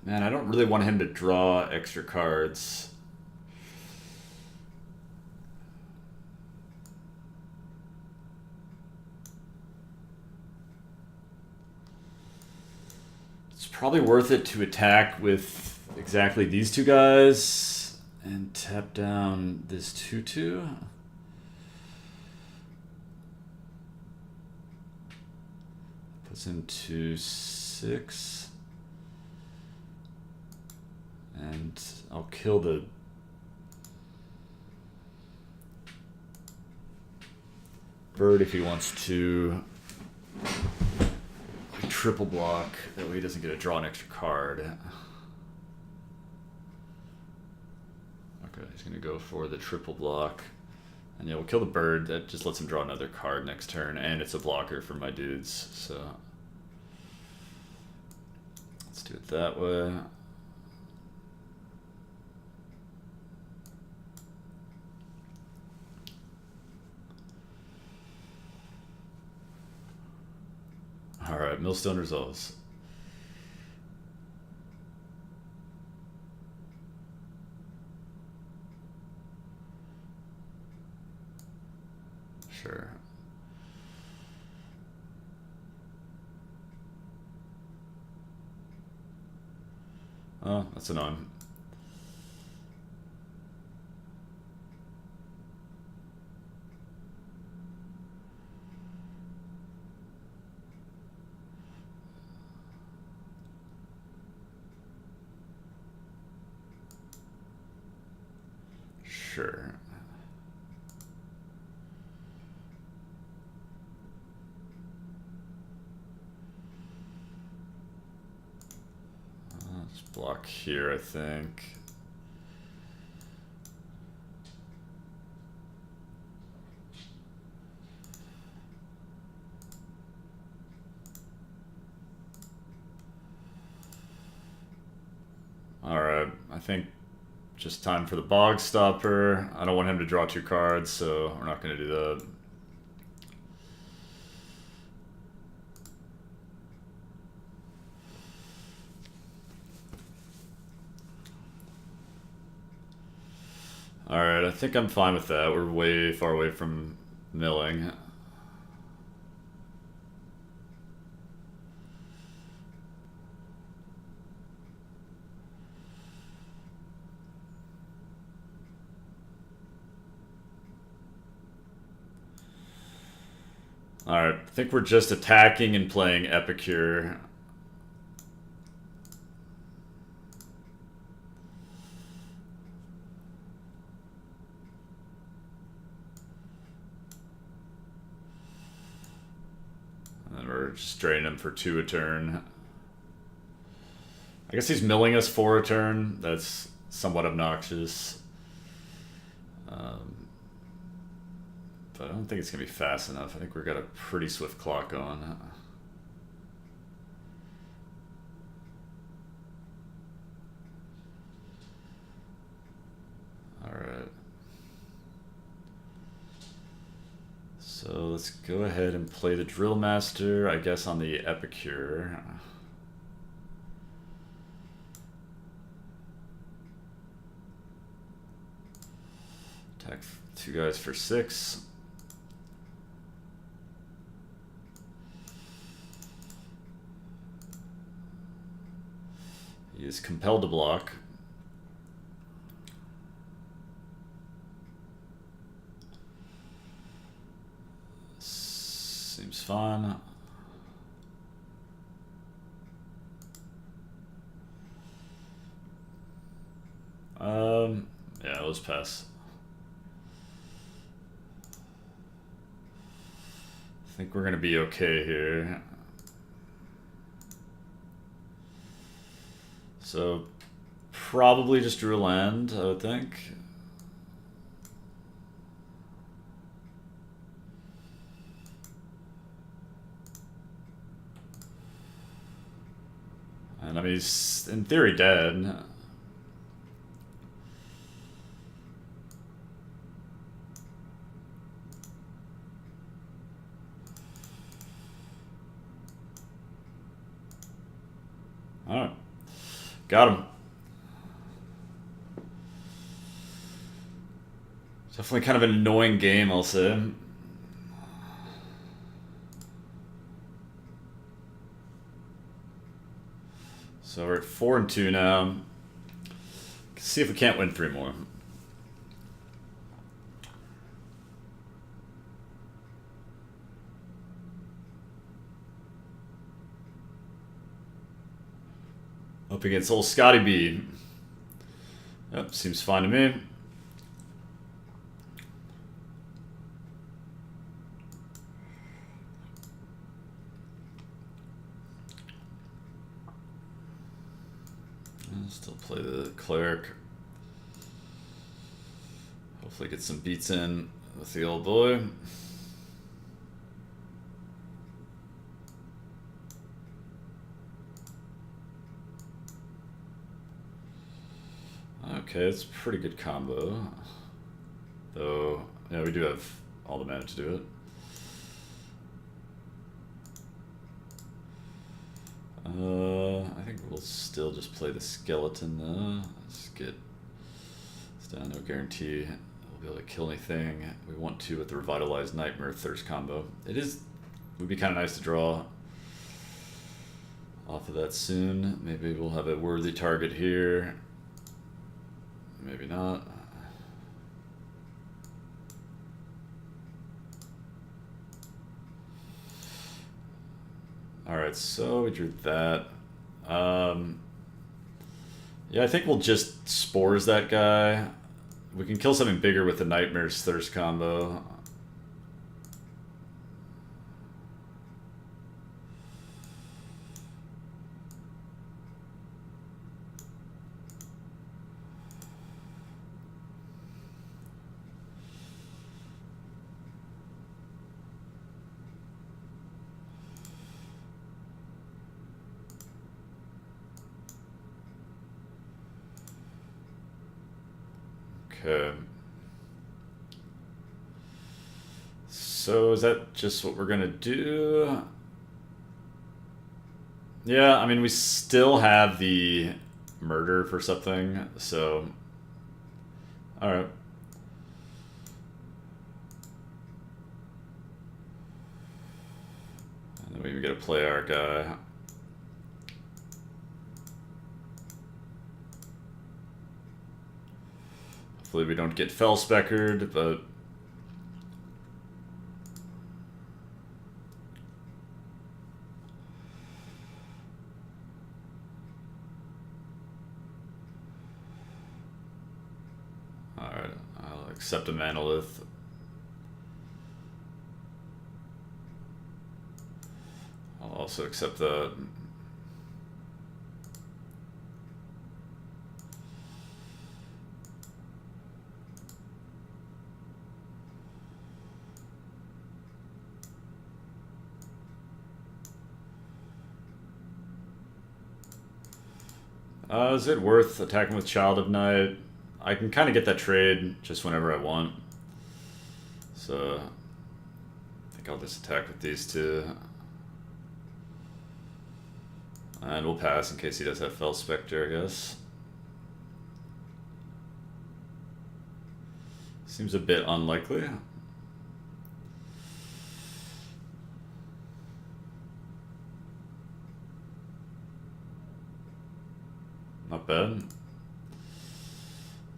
Man, I don't really want him to draw extra cards. It's probably worth it to attack with exactly these two guys and tap down this 2/2. Puts him to 6. And I'll kill the bird if he wants to triple block. That way he doesn't get to draw an extra card. Okay, he's going to go for the triple block. And yeah, we'll kill the bird. That just lets him draw another card next turn. And it's a blocker for my dudes. So let's do it that way. Alright, Millstone resolves. Sure. Oh, that's annoying. Sure. Let's block here, I think. Alright, I think just time for the Bog Stopper. I don't want him to draw 2 cards, so we're not going to do that. Alright, I think I'm fine with that. We're way far away from milling. Alright, I think we're just attacking and playing Epicure. And then we're just draining him for 2 a turn. I guess he's milling us 4 a turn. That's somewhat obnoxious. But I don't think it's going to be fast enough. I think we've got a pretty swift clock on. Alright. So let's go ahead and play the Drill Master, I guess, on the Epicure. Attack 2 guys for 6. He is compelled to block. Seems fun. Yeah, let's pass. think we're gonna be okay here. So probably just drew a land, I would think. And I mean, he's in theory dead. Alright. Got him. Definitely kind of an annoying game, I'll say. So we're at 4-2 now. Let's see if we can't win 3 more. Up against old Scotty B. Yep, seems fine to me. I'll still play the cleric. Hopefully get some beats in with the old boy. Okay, it's a pretty good combo. Though, yeah, we do have all the mana to do it. I think we'll still just play the skeleton though. Let's get it's down, no guarantee we'll be able to kill anything we want to with the Revitalized Nightmare Thirst combo. Would be kind of nice to draw off of that soon. Maybe we'll have a worthy target here. Maybe not. Alright, so we drew that. Yeah, I think we'll just Spores that guy. We can kill something bigger with the Nightmare's Thirst combo. Okay. So is that just what we're gonna do? Yeah, I mean, we still have the murder for something, so... Alright. And then we even get to play our guy. Hopefully we don't get Fell Speckered, but... Alright, I'll accept a Manolith. I'll also accept that. Is it worth attacking with Child of Night? I can kind of get that trade just whenever I want. So, I think I'll just attack with these two. And we'll pass in case he does have Fell Spectre, I guess. Seems a bit unlikely. Not bad.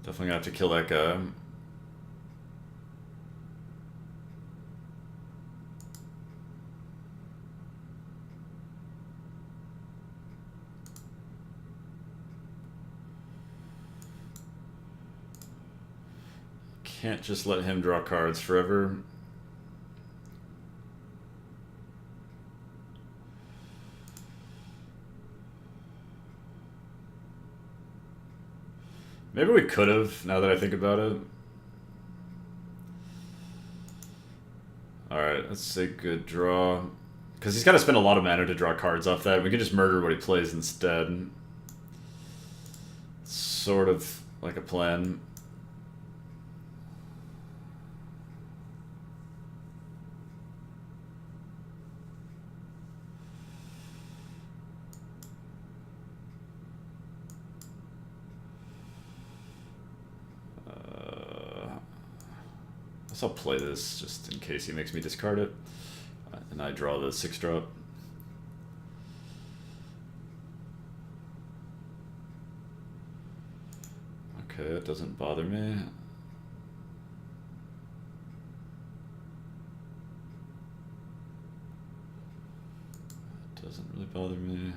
Definitely gonna have to kill that guy. Can't just let him draw cards forever. Maybe we could have, now that I think about it. Alright, that's a good draw. Because he's got to spend a lot of mana to draw cards off that. We can just murder what he plays instead. Sort of like a plan. I'll play this just in case he makes me discard it. And I draw the 6-drop. Okay, it doesn't bother me. It doesn't really bother me.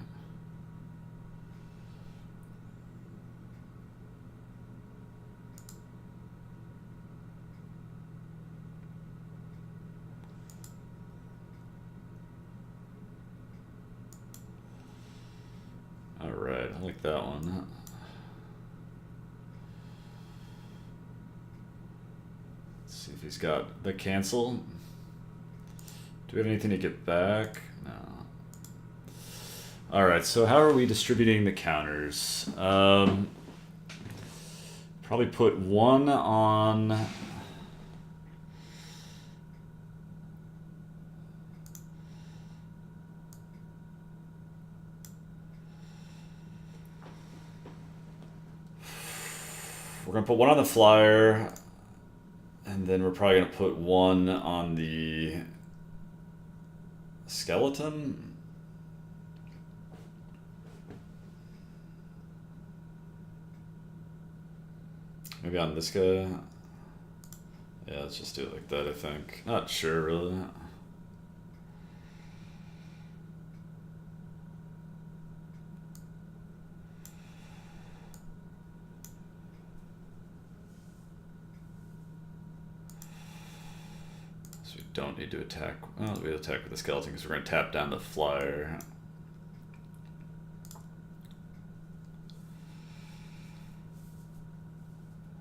Alright, I like that one. Let's see if he's got the cancel. Do we have anything to get back? No. Alright, so how are we distributing the counters? Probably put one on... We're going to put one on the flyer, and then we're probably going to put one on the skeleton. Maybe on this guy. Yeah, let's just do it like that, I think. Not sure, really. Don't need to attack. Well, we attack with the skeleton because we're going to tap down the flyer.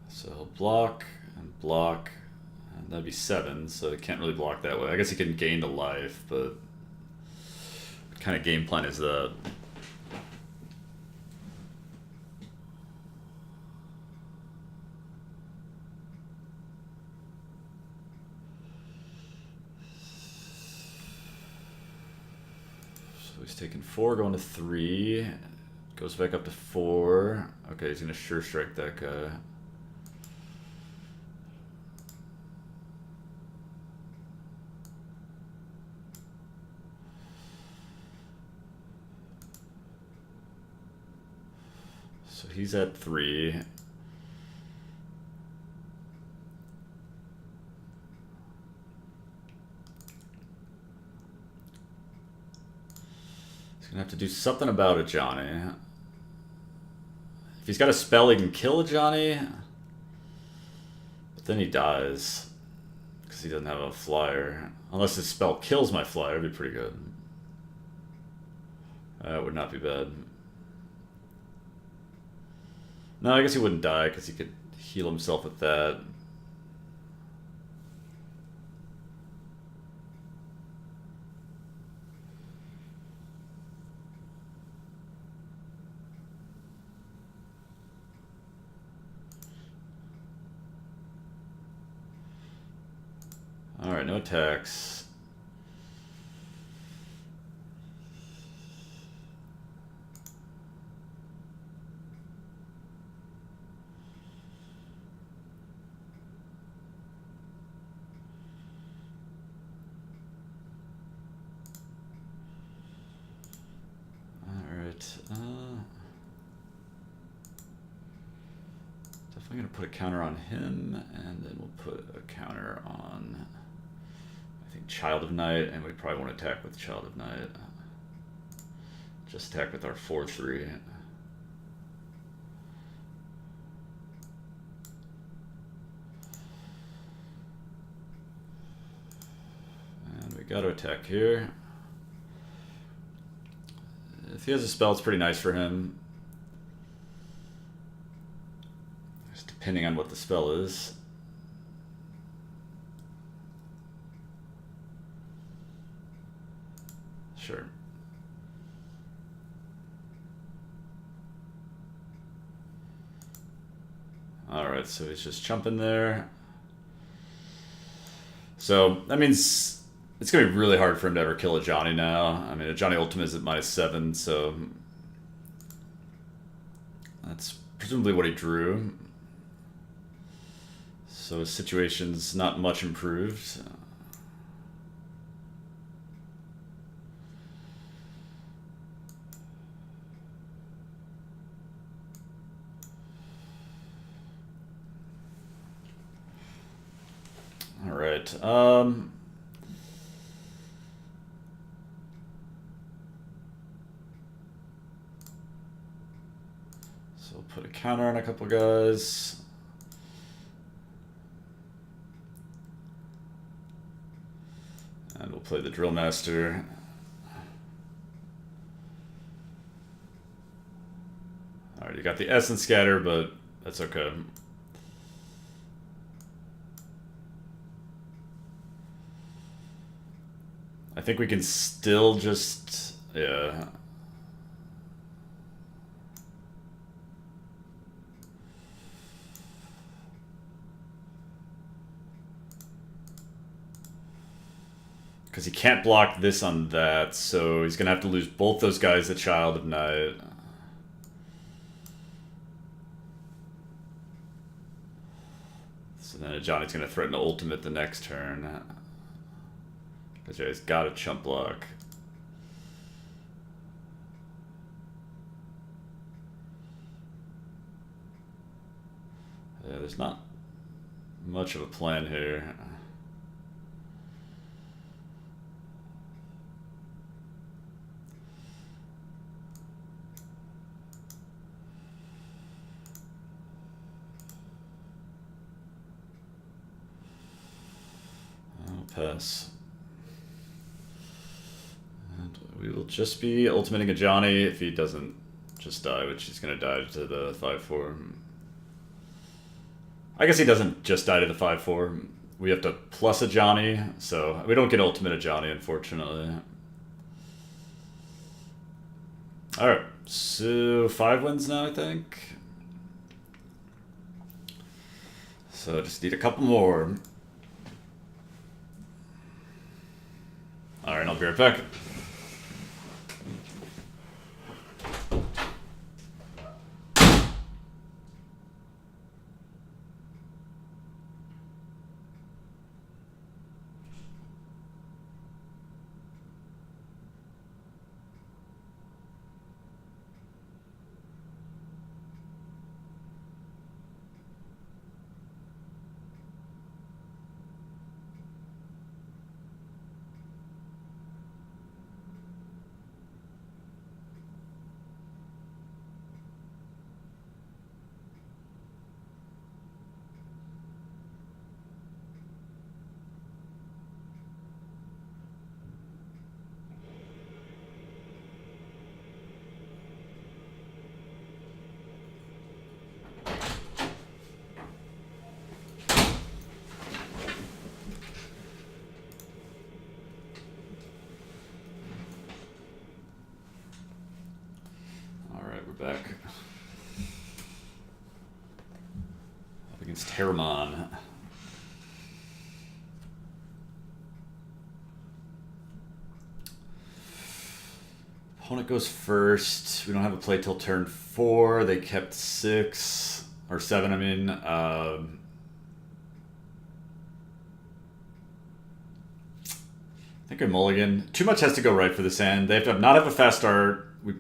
So he'll block and block, and that'd be 7, so he can't really block that way. I guess he can gain to life, but what kind of game plan is that? He's taking 4, going to 3. Goes back up to 4. Okay, he's gonna sure strike that guy. So he's at 3. Gonna have to do something about Ajani. If he's got a spell, he can kill Ajani. But then he dies. Because he doesn't have a flyer. Unless his spell kills my flyer, it'd be pretty good. That would not be bad. No, I guess he wouldn't die because he could heal himself with that. Alright, no attacks. Alright, definitely gonna put a counter on him, and then we'll put a counter on... Child of Night, and we probably won't attack with Child of Night. Just attack with our 4/3. And we got to attack here. If he has a spell, it's pretty nice for him. depending on what the spell is. Sure. Alright, so he's just jumping there. So, that means it's going to be really hard for him to ever kill Ajani now. I mean, Ajani ultimate is at -7, so that's presumably what he drew. So his situation's not much improved. All right. So we'll put a counter on a couple guys. And we'll play the Drill Master. Alright, you got the Essence Scatter, but that's okay. I think we can still just... yeah. Because he can't block this on that, so he's going to have to lose both those guys at Child of Night. So then Ajani's going to threaten to ultimate the next turn. Because yeah, he's got a chump block. Yeah, there's not much of a plan here. Pass. And we will just be ultimating Ajani if he doesn't just die, which he's going to die to the 5-4. I guess he doesn't just die to the 5-4. We have to plus Ajani, so we don't get ultimate Ajani, unfortunately. Alright, so 5 wins now, I think. So just need a couple more. Alright, I'll be right back. Back. Up against Herman. Opponent goes first. We don't have a play till turn 4. They kept 6 or 7. I mean, I think I mulligan. Too much has to go right for this hand. They have to not have a fast start. We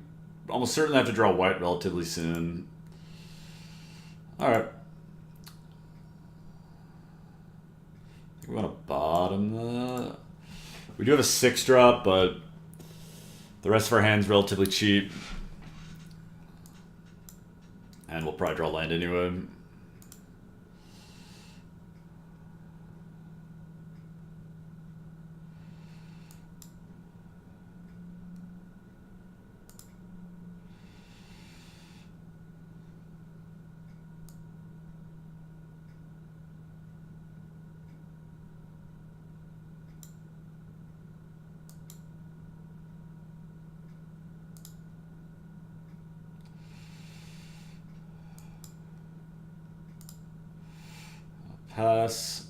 almost certainly have to draw white relatively soon. Alright. I think we want to bottom that. We do have a 6-drop, but the rest of our hand's relatively cheap. And we'll probably draw land anyway. pass.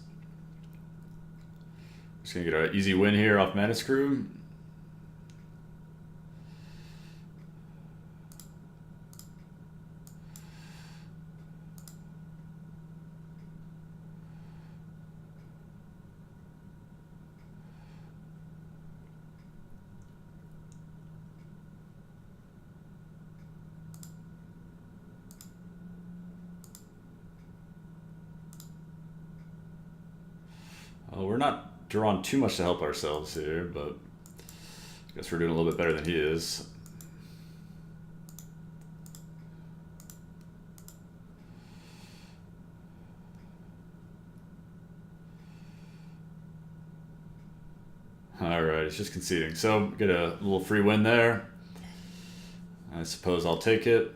Just gonna get an easy win here off Mana Screw. We're not drawing too much to help ourselves here, but I guess we're doing a little bit better than he is. Alright, it's just conceding. So, get a little free win there. I suppose I'll take it.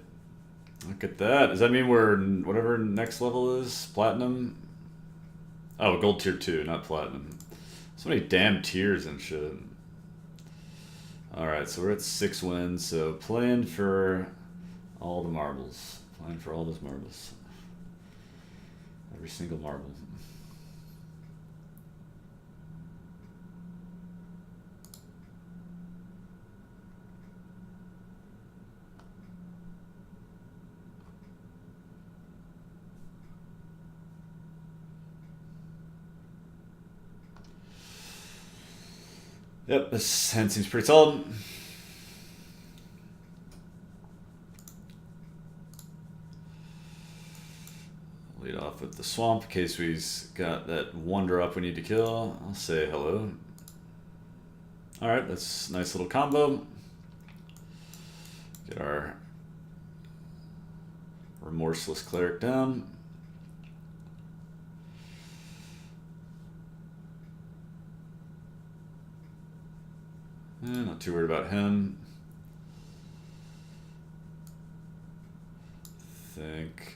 Look at that. Does that mean we're whatever next level is? Platinum? Oh, gold tier 2, not platinum. So many damn tiers and shit. Alright, so we're at 6 wins, so playing for all the marbles. Playing for all those marbles. Every single marble. Yep, this hand seems pretty solid. Lead off with the swamp in case we've got that one drop we need to kill. I'll say hello. Alright, that's a nice little combo. Get our Remorseless Cleric down. Not too worried about him. Think.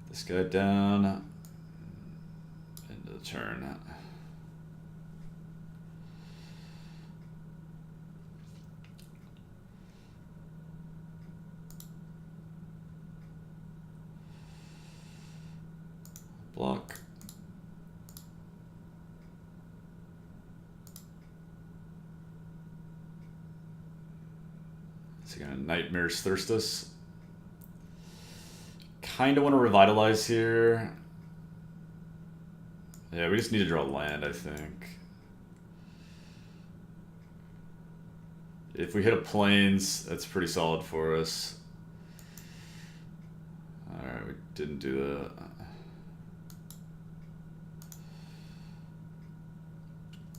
This guy down. Into the turn. Block. Is he gonna Nightmare's Thirst us? Kinda wanna revitalize here. Yeah, we just need to draw land, I think. If we hit a plains, that's pretty solid for us. Alright, we didn't do that.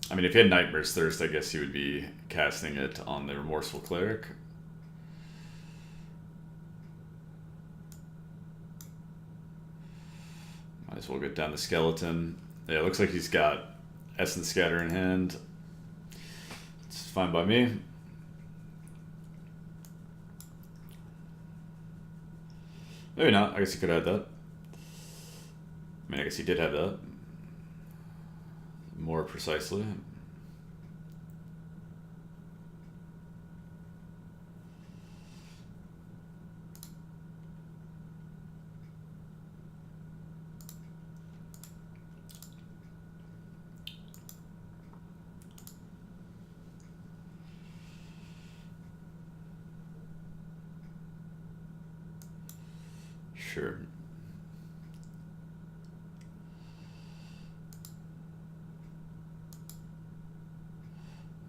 I mean, if he had Nightmare's Thirst, I guess he would be casting it on the Remorseful Cleric. Might as well get down the Skeleton. Yeah, it looks like he's got Essence Scatter in hand. It's fine by me. Maybe not. I guess he could have had that. I mean, I guess he did have that. More precisely. Sure.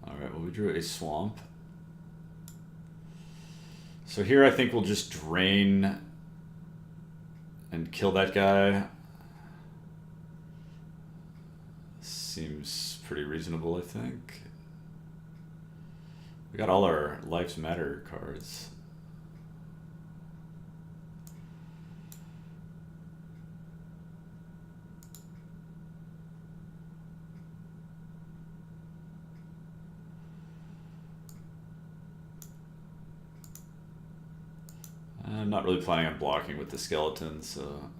Alright, well, we drew a swamp. So here I think we'll just drain and kill that guy. Seems pretty reasonable, I think. We got all our Lives Matter cards. I'm not really planning on blocking with the skeleton, so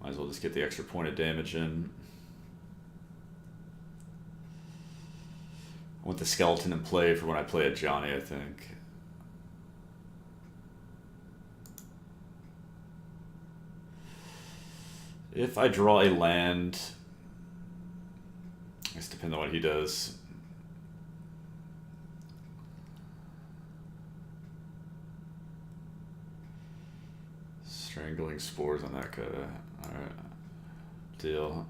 might as well just get the extra point of damage in. want the skeleton in play for when I play Ajani, I think. If I draw a land, I guess depending on what he does. Strangling spores on that guy. Alright. Deal.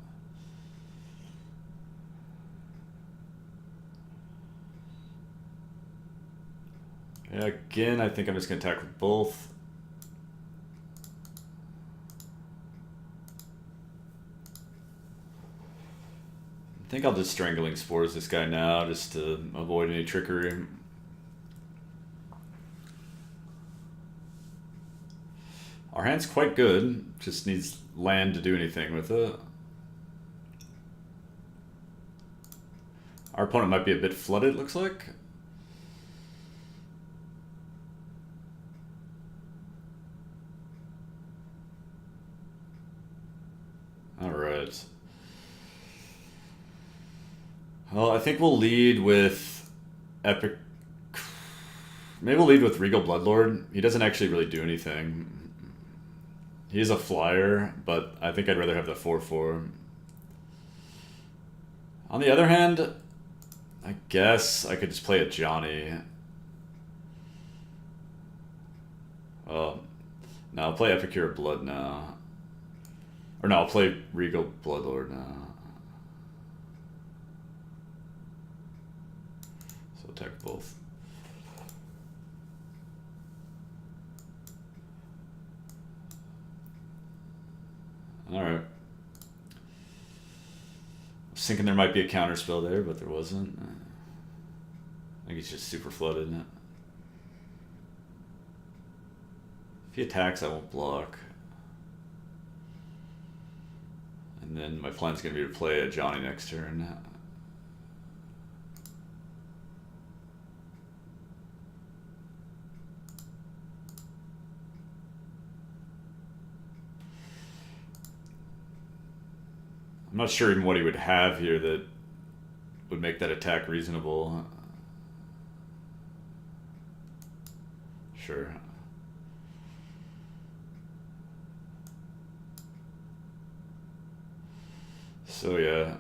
Yeah, again, I think I'm just going to attack with both. I think I'll just Strangling Spores this guy now, just to avoid any trickery. Our hand's quite good, just needs land to do anything with it. Our opponent might be a bit flooded, looks like. Alright. Well, I think we'll lead with Epic... Maybe we'll lead with Regal Bloodlord. He doesn't actually really do anything. He is a flyer, but I think I'd rather have the 4/4. On the other hand, I guess I could just play Ajani. Well, no, I'll play Epicure of Blood now. Or no, I'll play Regal Bloodlord now. So attack both. Alright. I was thinking there might be a counter spell there, but there wasn't. I think he's just super flooded. If he attacks, I won't block. And then my plan's going to be to play Ajani next turn. I'm not sure even what he would have here that would make that attack reasonable. Sure. So yeah,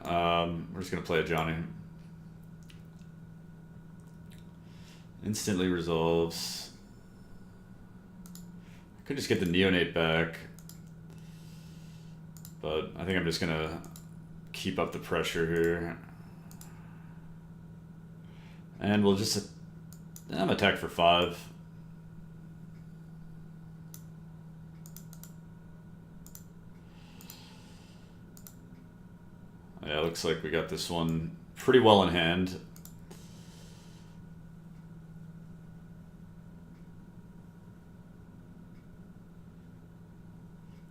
we're just gonna play Ajani. Instantly resolves. I could just get the Neonate back, but I think I'm just gonna keep up the pressure here. And we'll just attack for 5. Yeah, looks like we got this one pretty well in hand.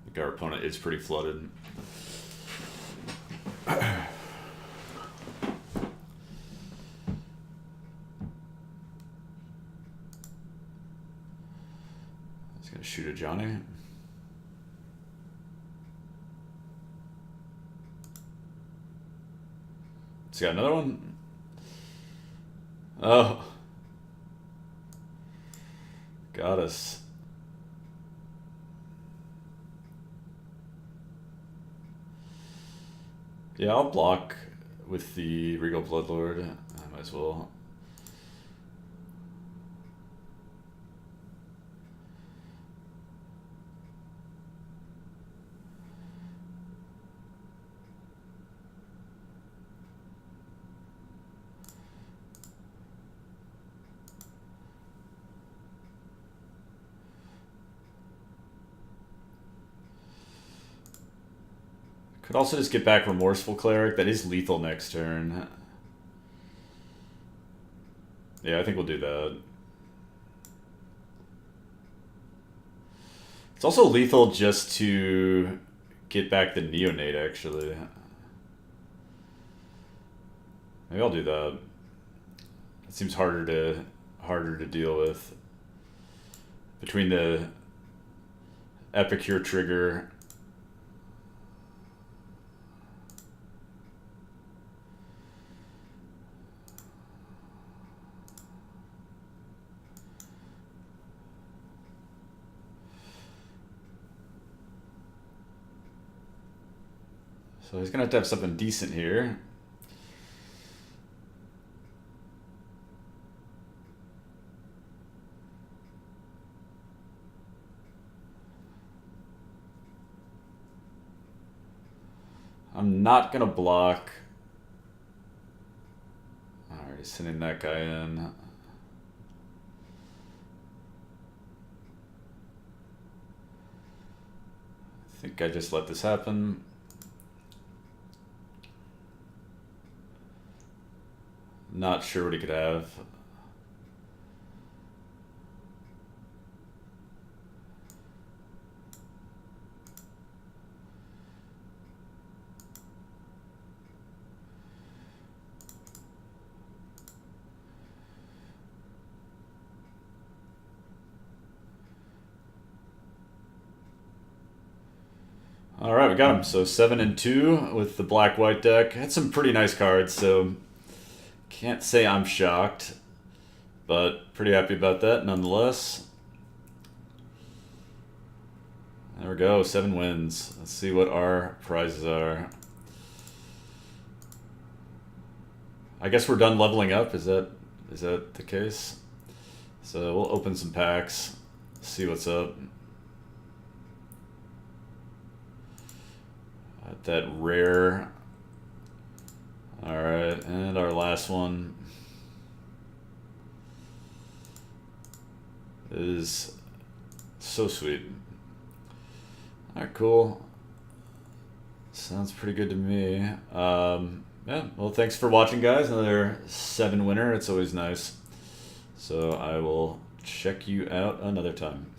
I think our opponent is pretty flooded. He's gonna shoot Ajani. He's got another one. Oh. Got us. Yeah, I'll block with the Regal Bloodlord. I might as well. Could also just get back Remorseful Cleric. That is lethal next turn. Yeah, I think we'll do that. It's also lethal just to get back the Neonate, actually. Maybe I'll do that. It seems harder to deal with. Between the Epicure trigger So he's going to have something decent here. I'm not going to block. Alright, he's sending that guy in. I think I just let this happen. Not sure what he could have. All right, we got him. So 7 and 2 with the black-white deck. Had some pretty nice cards, so can't say I'm shocked, but pretty happy about that nonetheless. There we go, 7 wins. Let's see what our prizes are. I guess we're done leveling up. Is that the case? So we'll open some packs, see what's up. That rare. All right, and our last one is so sweet. All right, cool. Sounds pretty good to me. Yeah, well, thanks for watching, guys. Another 7 winner. It's always nice. So I will check you out another time.